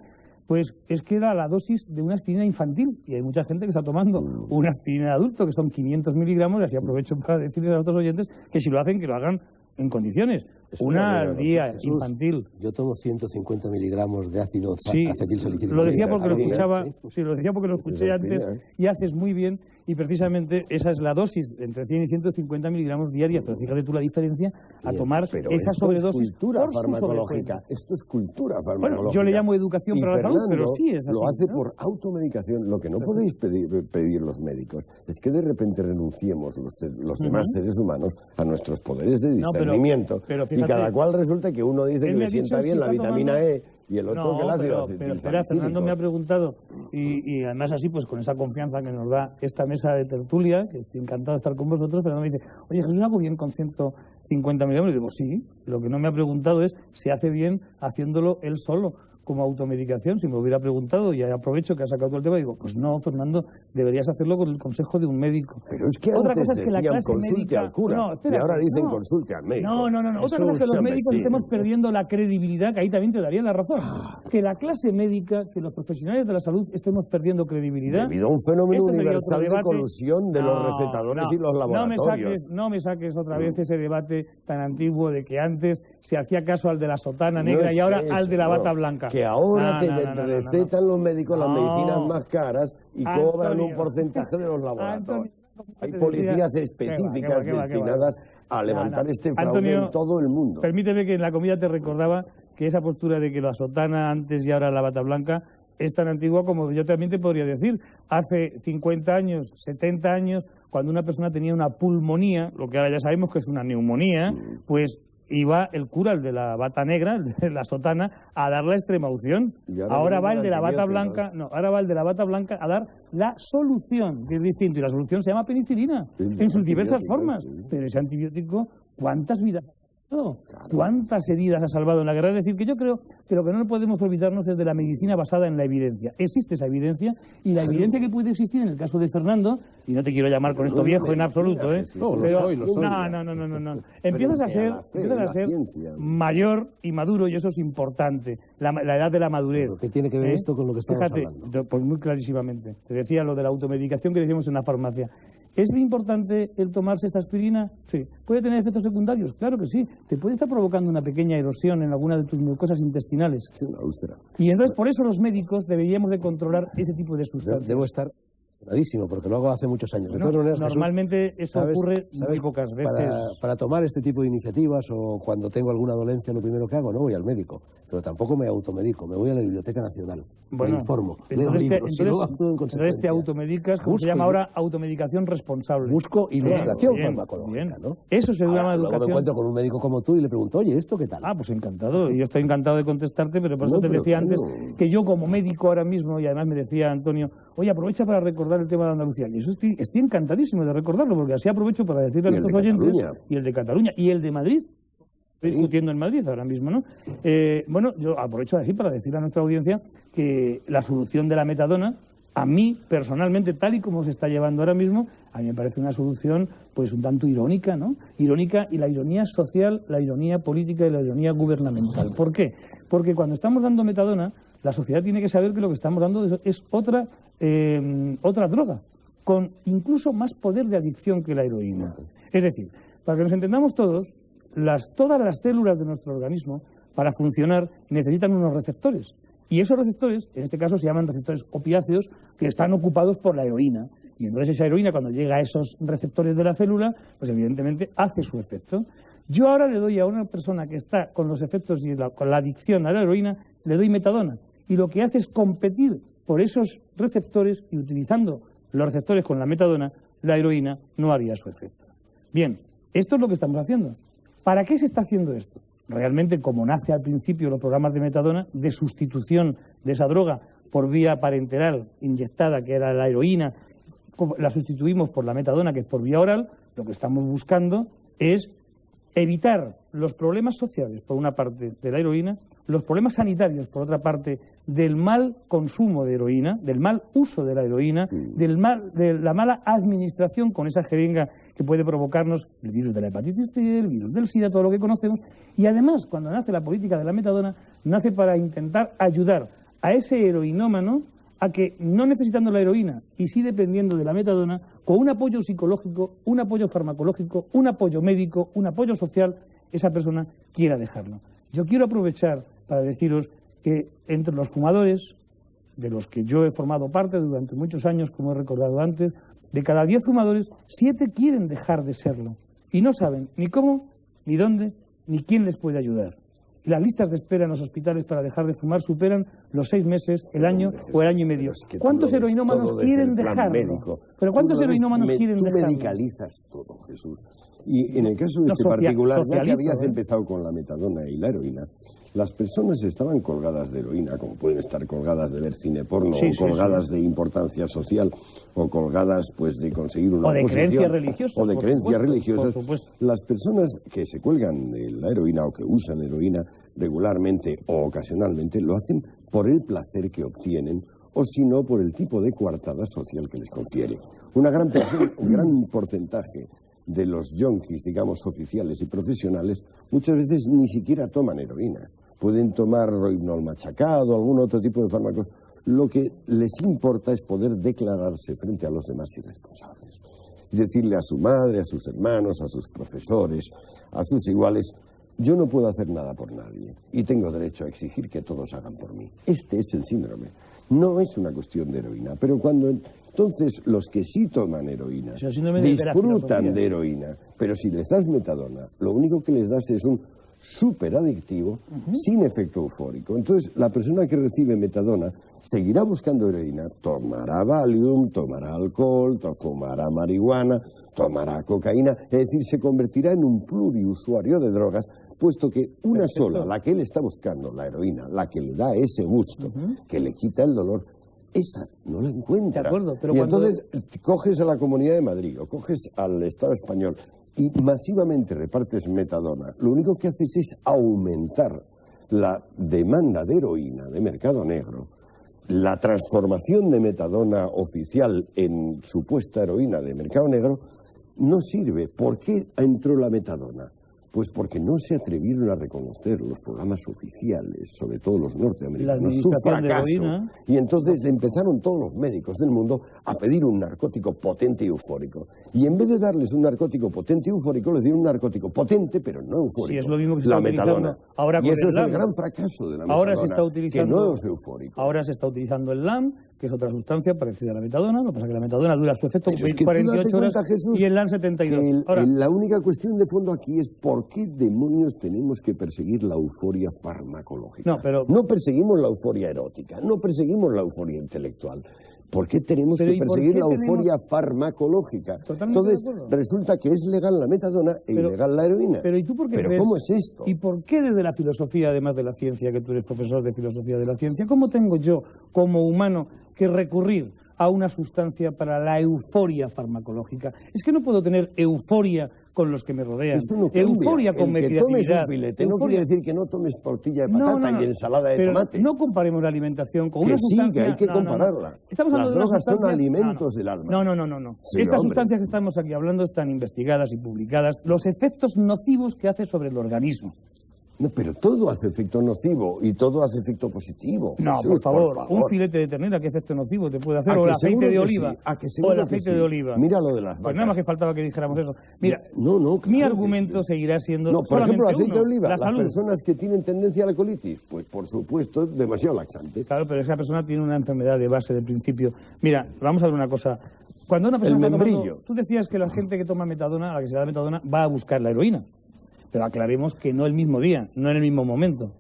pues es que era la dosis de una aspirina infantil. Y hay mucha gente que está tomando una aspirina de adulto, que son 500 miligramos, y así aprovecho para decirles a nuestros oyentes que si lo hacen, que lo hagan en condiciones. Una al día, infantil. Yo tomo 150 miligramos de ácido acetilsalicílico. Lo decía porque lo escuchaba, lo decía porque lo escuché antes, y haces muy bien, y precisamente esa es la dosis, entre 100 y 150 miligramos diarias, pero fíjate tú la diferencia a tomar esa sobredosis. Esto es cultura farmacológica. Esto es cultura farmacológica. Bueno, yo le llamo educación para la salud, pero sí es así. Lo hace por automedicación. Lo que no podéis pedir los médicos es que de repente renunciemos los demás seres humanos a nuestros poderes de discernimiento. Pero fíjate, y cada cual resulta que uno dice que le sienta bien la vitamina E y el otro que el ácido acetilsalicílico. Pero espera, Fernando me ha preguntado, y además así, pues con esa confianza que nos da esta mesa de tertulia, que estoy encantado de estar con vosotros, Fernando me dice, oye, Jesús, ¿hago bien con 150 miligramos? Y digo, sí. Lo que no me ha preguntado es si hace bien haciéndolo él solo, como automedicación. Si me hubiera preguntado, y aprovecho que has sacado todo el tema, digo, pues no, Fernando, deberías hacerlo con el consejo de un médico. Pero es que otra cosa es que la clase consulte médica al cura, y ahora dicen consulte al médico. No. Otra cosa es que los médicos estemos perdiendo la credibilidad, que ahí también te daría la razón. Que la clase médica, que los profesionales de la salud estemos perdiendo credibilidad. Debido a un fenómeno universal de colusión de los recetadores y los laboratorios. No me saques otra vez ese debate tan antiguo de que antes se hacía caso al de la sotana negra y ahora al de la bata blanca. Que ahora te recetan los médicos las medicinas más caras y cobran un porcentaje de los laboratorios. Hay policías específicas destinadas a levantar este fraude en todo el mundo. Permíteme que en la comida te recordaba que esa postura de que la sotana antes y ahora la bata blanca es tan antigua como yo también te podría decir. Hace 50 años, 70 años, cuando una persona tenía una pulmonía, lo que ahora ya sabemos que es una neumonía, pues iba el cura, el de la bata negra, el de la sotana, a dar la extrema unción. Ahora va el de la bata blanca, ahora va el de la bata blanca a dar la solución, que es distinto, y la solución se llama penicilina, en sus diversas formas. Pero ese antibiótico, ¿cuántas vidas? ¿Cuántas heridas ha salvado en la guerra? Es decir, que yo creo que lo que no podemos olvidarnos es de la medicina basada en la evidencia. Existe esa evidencia, y la evidencia que puede existir en el caso de Fernando, y no te quiero llamar con esto viejo en absoluto, No, pero lo soy. No. Empiezas a ser mayor y maduro, y eso es importante, la edad de la madurez. ¿Qué tiene que ver esto con lo que estamos hablando? Fíjate, pues muy clarísimamente. Te decía lo de la automedicación que decíamos en la farmacia. ¿Es importante el tomarse esta aspirina? Sí. ¿Puede tener efectos secundarios? Claro que sí. Te puede estar provocando una pequeña erosión en alguna de tus mucosas intestinales. Sí, una úlcera. Y entonces por eso los médicos deberíamos de controlar ese tipo de sustancias. Debo estar clarísimo, porque lo hago hace muchos años. De todas maneras, normalmente Jesús, esto ocurre muy pocas veces. Para tomar este tipo de iniciativas, o cuando tengo alguna dolencia, lo primero que hago, no voy al médico, pero tampoco me automedico, me voy a la Biblioteca Nacional, me informo, leo libros, entonces te automedicas, como se llama ahora, automedicación responsable. Busco ilustración farmacológica, ¿no? Eso se llama educación. Luego me encuentro con un médico como tú y le pregunto, oye, ¿esto qué tal? Pues encantado, y yo estoy encantado de contestarte, pero por eso te decía antes que yo como médico ahora mismo, y además me decía Antonio, oye, aprovecha para recordar el tema de Andalucía. Y eso estoy encantadísimo de recordarlo, porque así aprovecho para decirle a nuestros oyentes, y el de Cataluña, y el de Madrid. Estoy discutiendo en Madrid ahora mismo, ¿no? Yo aprovecho así para decirle a nuestra audiencia que la solución de la metadona, a mí personalmente, tal y como se está llevando ahora mismo, a mí me parece una solución pues un tanto irónica, ¿no? Irónica, y la ironía social, la ironía política y la ironía gubernamental. ¿Por qué? Porque cuando estamos dando metadona, la sociedad tiene que saber que lo que estamos dando es otra droga, con incluso más poder de adicción que la heroína. Es decir, para que nos entendamos todos, todas las células de nuestro organismo, para funcionar, necesitan unos receptores. Y esos receptores, en este caso, se llaman receptores opiáceos, que están ocupados por la heroína. Y entonces esa heroína, cuando llega a esos receptores de la célula, pues evidentemente hace su efecto. Yo ahora le doy a una persona que está con los efectos y con la adicción a la heroína, le doy metadona. Y lo que hace es competir por esos receptores, y utilizando los receptores con la metadona, la heroína no haría su efecto. Bien, esto es lo que estamos haciendo. ¿Para qué se está haciendo esto? Realmente, como nace al principio los programas de metadona, de sustitución de esa droga por vía parenteral inyectada, que era la heroína, la sustituimos por la metadona, que es por vía oral, lo que estamos buscando es evitar los problemas sociales, por una parte, de la heroína, los problemas sanitarios, por otra parte, del mal consumo de heroína, del mal uso de la heroína, de la mala administración con esa jeringa que puede provocarnos el virus de la hepatitis C, el virus del SIDA, todo lo que conocemos. Y además, cuando nace la política de la metadona, nace para intentar ayudar a ese heroinómano a que, no necesitando la heroína y sí dependiendo de la metadona, con un apoyo psicológico, un apoyo farmacológico, un apoyo médico, un apoyo social, esa persona quiera dejarlo. Yo quiero aprovechar para deciros que entre los fumadores, de los que yo he formado parte durante muchos años, como he recordado antes, de cada 10 fumadores, 7 quieren dejar de serlo. Y no saben ni cómo, ni dónde, ni quién les puede ayudar. Y las listas de espera en los hospitales para dejar de fumar superan los 6 meses, el año o el año y medio. ¿Cuántos heroinómanos quieren dejarlo? ¿Pero cuántos heroinómanos quieren dejarlo? Tú medicalizas todo, Jesús. Y en el caso de este particular, ya que habías empezado con la metadona y la heroína, las personas estaban colgadas de heroína, como pueden estar colgadas de ver cine porno, o colgadas de importancia social, o colgadas pues de conseguir una posición. O de creencias religiosas. O de creencias religiosas. Por supuesto. Las personas que se cuelgan de la heroína o que usan heroína regularmente o ocasionalmente, lo hacen por el placer que obtienen, o si no, por el tipo de coartada social que les confiere. Un gran porcentaje de los yonkis, digamos, oficiales y profesionales, muchas veces ni siquiera toman heroína. Pueden tomar rohypnol machacado, algún otro tipo de fármacos. Lo que les importa es poder declararse frente a los demás irresponsables. Y decirle a su madre, a sus hermanos, a sus profesores, a sus iguales: yo no puedo hacer nada por nadie y tengo derecho a exigir que todos hagan por mí. Este es el síndrome. No es una cuestión de heroína, pero cuando entonces los que sí toman heroína disfrutan de heroína, pero si les das metadona, lo único que les das es un superadictivo sin efecto eufórico. Entonces la persona que recibe metadona seguirá buscando heroína, tomará Valium, tomará alcohol, fumará marihuana, tomará cocaína, es decir, se convertirá en un pluriusuario de drogas, puesto que una sola, la que él está buscando, la heroína, la que le da ese gusto, que le quita el dolor, esa no la encuentra. De acuerdo, pero y cuando... entonces coges a la Comunidad de Madrid o coges al Estado español y masivamente repartes metadona, lo único que haces es aumentar la demanda de heroína de mercado negro, la transformación de metadona oficial en supuesta heroína de mercado negro no sirve. ¿Por qué entró la metadona? Pues porque no se atrevieron a reconocer los programas oficiales, sobre todo los norteamericanos, su fracaso. Y entonces empezaron todos los médicos del mundo a pedir un narcótico potente y eufórico. Y en vez de darles un narcótico potente y eufórico, les dieron un narcótico potente, pero no eufórico. Sí, es lo mismo que se está metadona. Ahora y con eso el es LAM. el gran fracaso de la metadona, Ahora se está utilizando, que no es eufórico. Ahora se está utilizando el LAM, que es otra sustancia parecida a la metadona. Lo que pasa es que la metadona dura su efecto 48 horas y el LAM 72. Ahora, la única cuestión de fondo aquí es por qué demonios tenemos que perseguir la euforia farmacológica. No perseguimos la euforia erótica, no perseguimos la euforia intelectual. ¿Por qué tenemos que perseguir la euforia farmacológica? Entonces, resulta que es legal la metadona e ilegal la heroína. Pero ¿y tú por qué ¿Pero crees? cómo es esto? ¿Y por qué desde la filosofía, además de la ciencia, que tú eres profesor de filosofía de la ciencia, cómo tengo yo, como humano, que recurrir a una sustancia para la euforia farmacológica? Es que no puedo tener euforia con los que me rodean. Eso no cambia. Euforia con mi creatividad. Que tomes un filete no quiere decir que no tomes tortilla de patata y ensalada de tomate. No comparemos la alimentación con una sustancia. sustancia... Que hay que compararla. Estamos hablando Las drogas de unas son alimentos del alma. No. Sí, Estas hombre. sustancias que estamos aquí hablando están investigadas y publicadas. Los efectos nocivos que hace sobre el organismo. No, pero todo hace efecto nocivo y todo hace efecto positivo. No, Jesús, por favor, un filete de ternera, ¿qué efecto nocivo te puede hacer? ¿A O que el aceite de seguro que oliva. sí? ¿A que O seguro el que aceite sí? de oliva. Mira lo de las Pues vacas. nada más que faltaba que dijéramos eso. Mira, claro mi argumento seguirá siendo No, por ejemplo, el aceite de oliva, la las salud. personas que tienen tendencia a la colitis, pues por supuesto es demasiado laxante. Claro, pero esa persona tiene una enfermedad de base del principio. Mira, vamos a ver una cosa. Cuando una persona El está membrillo. tomando, tú decías que la gente que toma metadona, a la que se da metadona, va a buscar la heroína. Pero aclaremos que no el mismo día, no en el mismo momento.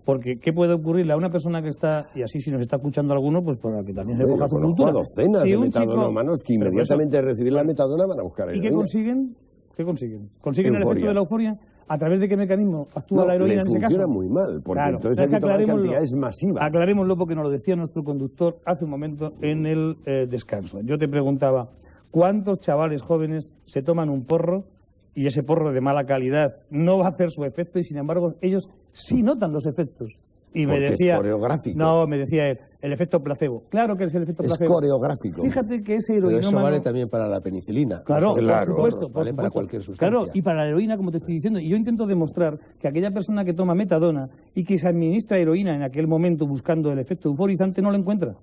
Porque, ¿qué puede ocurrirle a una persona que está, y así si nos está escuchando alguno, pues para que también se coja su cultura? Docenas Si de un metadonómanos que pero inmediatamente de recibir la metadona van a buscar ¿Y heroína. qué consiguen? ¿Qué consiguen? ¿Consiguen el Euforia. efecto de la euforia? ¿A través de qué mecanismo actúa la heroína en ese caso? funciona muy mal, porque Claro, entonces hay que tomar cantidades masivas. Aclarémoslo porque nos lo decía nuestro conductor hace un momento en el descanso. Yo te preguntaba, ¿cuántos chavales jóvenes se toman un porro y ese porro de mala calidad no va a hacer su efecto y sin embargo ellos sí notan los efectos? Y me Porque decía, es coreográfico. No, me decía él, el efecto placebo. Claro que es el efecto Es placebo. coreográfico. Fíjate que ese Pero heroinómano... eso vale también para la penicilina. Claro, por supuesto, vale para cualquier sustancia. Claro, y para la heroína, como te estoy diciendo. Y yo intento demostrar que aquella persona que toma metadona y que se administra heroína en aquel momento buscando el efecto euforizante no lo encuentra.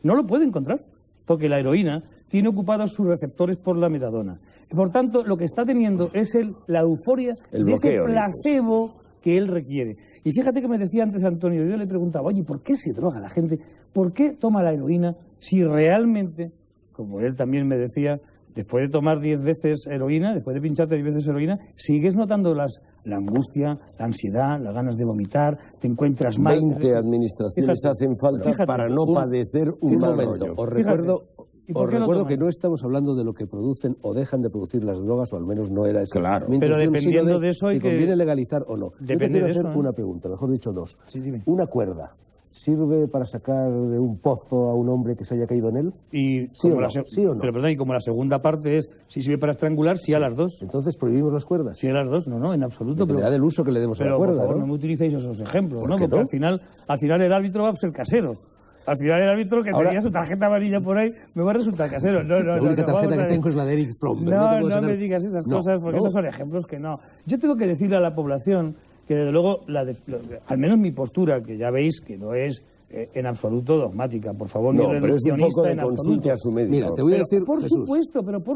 No lo puede encontrar, porque la heroína tiene ocupados sus receptores por la metadona. Y por tanto, lo que está teniendo es la euforia El de ese bloqueo, placebo que él requiere. Y fíjate que me decía antes Antonio, yo le preguntaba, oye, ¿por qué se droga la gente? ¿Por qué toma la heroína si realmente, como él también me decía, después de tomar 10 veces heroína, después de pincharte 10 veces heroína, sigues notando la angustia, la ansiedad, las ganas de vomitar, te encuentras mal? 20 administraciones hacen falta para no padecer un mal rollo. Os recuerdo... por Os qué lo recuerdo toman? que no estamos hablando de lo que producen o dejan de producir las drogas, o al menos no era esa Claro. mi Pero intención, sino dependiendo de eso hay si que- conviene legalizar o no. Yo te Depende quiero de hacer eso, ¿eh? una pregunta, mejor dicho dos. Sí, dime. Una cuerda, ¿sirve para sacar de un pozo a un hombre que se haya caído en él? Y ¿Sí como o no? ¿Sí o no? Pero perdón, y como la segunda parte es, si sirve para estrangular, sí a las dos. Entonces prohibimos las cuerdas. Sí a las dos, no, en absoluto. Dependerá del uso que le demos a la Pero, cuerda, por favor, ¿no? no me utilicéis esos ejemplos, ¿Por ¿no? qué Porque no? al final el árbitro va a ser casero. Al final el árbitro que Ahora- tenía su tarjeta amarilla por ahí me va a resultar casero. No, La única vamos tarjeta a que ver. tengo es la de Eric Fromm. pero No, te puedo no sacar- me digas esas No, cosas, porque no. esos son ejemplos que no. Yo tengo que decirle a la población que, desde luego, al menos mi postura, que ya veis que no es en absoluto dogmática, por favor, No, ni pero es un reduccionista poco de en consulte absoluto. a su médico. Mira, te voy a Pero, decir, por Jesús,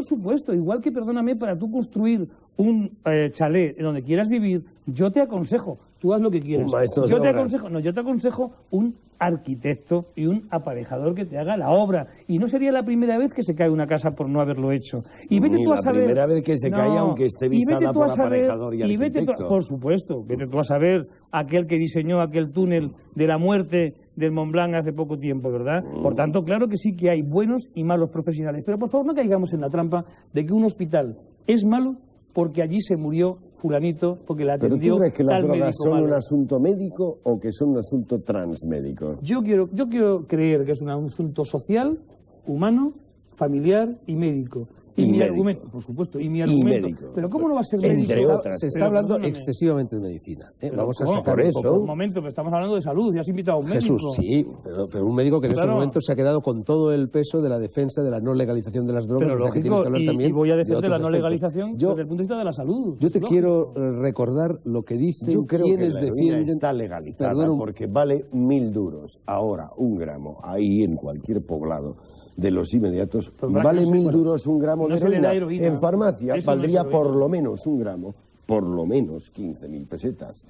supuesto, igual que, perdóname, para tú construir un chalet en donde quieras vivir, yo te aconsejo, tú haz lo que quieras. Un maestro de Yo te obras. aconsejo un arquitecto y un aparejador que te haga la obra. Y no sería la primera vez que se cae una casa por no haberlo hecho. Y vete Ni tú a la saber... primera vez que se cae, aunque esté Y vete visada tú a por saber- aparejador y vete tú a- arquitecto. por supuesto, vete tú a saber aquel que diseñó aquel túnel de la muerte del Mont Blanc hace poco tiempo, ¿verdad? Por tanto, claro que sí que hay buenos y malos profesionales. Pero por favor no caigamos en la trampa de que un hospital es malo porque allí se murió fulanito, porque la ¿Pero atendió tú crees que las tal drogas médico son malo. un asunto médico o que son un asunto transmédico? Yo quiero creer que es un asunto social, humano, familiar y médico. Y mi argumento, por supuesto, y mi argumento. médico. Pero ¿cómo no va a ser médico? Entre otras. Se está hablando excesivamente de medicina. Vamos a sacar por eso. Un momento, pero estamos hablando de salud, ya has invitado a un médico. Jesús, sí, pero un médico que en estos Claro. momentos se ha quedado con todo el peso de la defensa de la no legalización de las drogas. Pero o sea, que tienes lógico, que hablar también y voy a de defender otros la no aspectos. legalización desde el punto de vista de la salud. Yo te Lógico. quiero recordar lo que dicen Yo creo que quienes la heroína defienden... está legalizada Perdón, porque vale 1.000 duros. Ahora, 1 gramo, ahí en cualquier poblado de los inmediatos, Pero para vale que no se- 1.000 duros 1 gramo no de se le da heroína. heroína. En farmacia Eso no valdría es heroína. por lo menos 1 gramo, por lo menos 15.000 pesetas.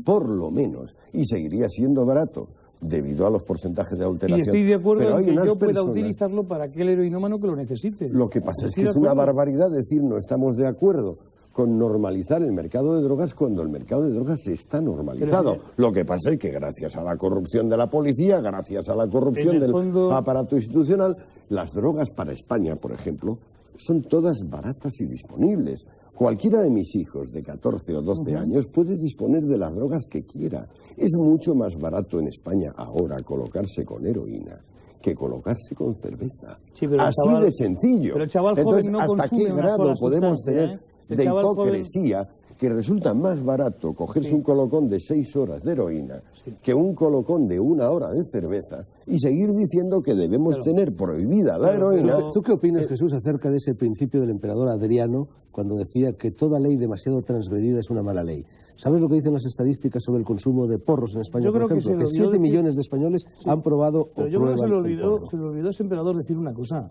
Por lo menos. Y seguiría siendo barato debido a los porcentajes de Y alteración. estoy de acuerdo Pero en hay que unas yo pueda personas- utilizarlo para aquel heroinómano que lo necesite. Lo que pasa es Estoy que de es una acuerdo. barbaridad decir no estamos de acuerdo con normalizar el mercado de drogas cuando el mercado de drogas está normalizado. Pero Lo que pasa es que gracias a la corrupción de la policía, gracias a la corrupción En el del fondo- aparato institucional, las drogas para España, por ejemplo, son todas baratas y disponibles. Cualquiera de mis hijos de 14 o 12 años puede disponer de las drogas que quiera. Es mucho más barato en España ahora colocarse con heroína que colocarse con cerveza. Sí, pero el Así chaval- de sencillo. pero el chaval Entonces, joven no ¿hasta consume qué una grado sola podemos sustancia, tener El de chaval joven- hipocresía que resulta más barato cogerse un colocón de 6 horas de heroína que un colocón de 1 hora de cerveza y seguir diciendo que debemos tener prohibida la heroína? pero- ¿Tú qué opinas, Jesús, acerca de ese principio del emperador Adriano cuando decía que toda ley demasiado transgredida es una mala ley? ¿Sabes lo que dicen las estadísticas sobre el consumo de porros en España, Yo por creo que ejemplo? se le Que olvidó 7 decir- millones de españoles han probado Pero o yo creo que prueban el porro. se le olvidó ese emperador decir una cosa,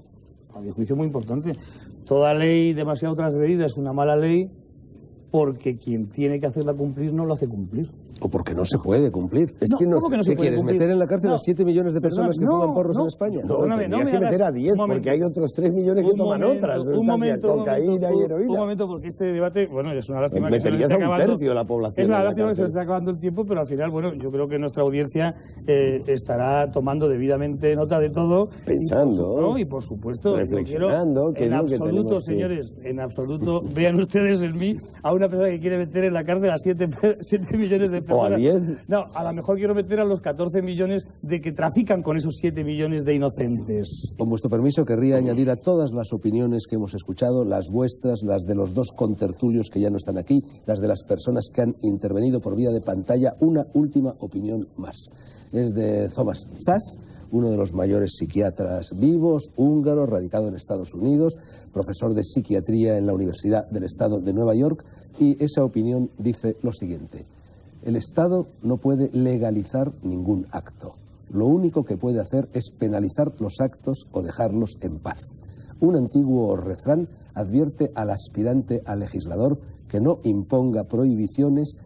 a mi juicio muy importante. Toda ley demasiado transgredida es una mala ley porque quien tiene que hacerla cumplir no lo hace cumplir. O porque no se puede cumplir. Es que no ¿cómo sé- que no se ¿Qué puede quieres, cumplir? meter en la cárcel No. a 7 millones de personas que No, fuman porros no. en España? No, Perdóname, tendrías me que hagas- meter a 10 un momento. porque hay otros 3 millones que toman otras un sustancias, momento, cocaína y heroína. Un momento, porque este debate, bueno, es una lástima que se nos Meterías esté a un acabando. tercio de la población Es una en la lástima que se nos cárcel. esté acabando el tiempo, pero al final, bueno, yo creo que nuestra audiencia estará tomando debidamente nota de todo. Pensando, Y por supuesto, yo quiero, reflexionando, qué en es lo que absoluto, tenemos que- señores, en absoluto, vean ustedes en mí a una persona que quiere meter en la cárcel a 7 millones de personas. O a 10. No, a lo mejor quiero meter a los 14 millones de que trafican con esos 7 millones de inocentes. Con vuestro permiso, querría añadir a todas las opiniones que hemos escuchado, las vuestras, las de los 2 contertulios que ya no están aquí, las de las personas que han intervenido por vía de pantalla, una última opinión más. Es de Thomas Szasz, uno de los mayores psiquiatras vivos, húngaro, radicado en Estados Unidos, profesor de psiquiatría en la Universidad del Estado de Nueva York, y esa opinión dice lo siguiente: el Estado no puede legalizar ningún acto. Lo único que puede hacer es penalizar los actos o dejarlos en paz. Un antiguo refrán advierte al aspirante a legislador que no imponga prohibiciones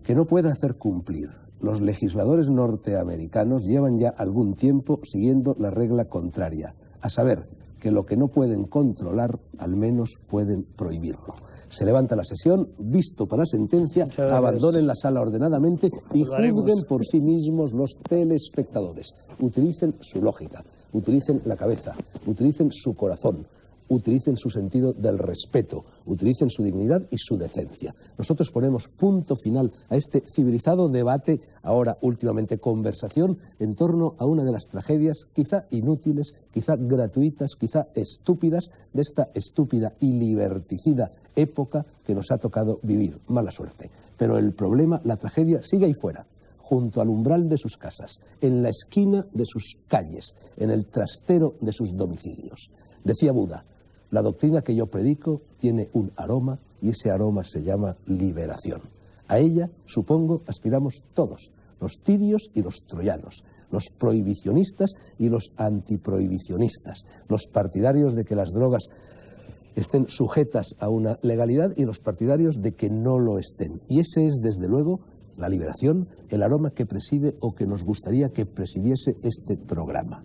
que no pueda hacer cumplir. Los legisladores norteamericanos llevan ya algún tiempo siguiendo la regla contraria, a saber, que lo que no pueden controlar, al menos pueden prohibirlo. Se levanta la sesión, visto para sentencia, abandonen la sala ordenadamente y juzguen por sí mismos los telespectadores. Utilicen su lógica, utilicen la cabeza, utilicen su corazón, utilicen su sentido del respeto, utilicen su dignidad y su decencia. Nosotros ponemos punto final a este civilizado debate, ahora últimamente conversación, en torno a una de las tragedias quizá inútiles, quizá gratuitas, quizá estúpidas, de esta estúpida y liberticida época que nos ha tocado vivir. Mala suerte. Pero el problema, la tragedia, sigue ahí fuera, junto al umbral de sus casas, en la esquina de sus calles, en el trastero de sus domicilios. Decía Buda: la doctrina que yo predico tiene un aroma y ese aroma se llama liberación. A ella, supongo, aspiramos todos, los tirios y los troyanos, los prohibicionistas y los antiprohibicionistas, los partidarios de que las drogas estén sujetas a una legalidad y los partidarios de que no lo estén. Y ese es, desde luego, la liberación, el aroma que preside o que nos gustaría que presidiese este programa.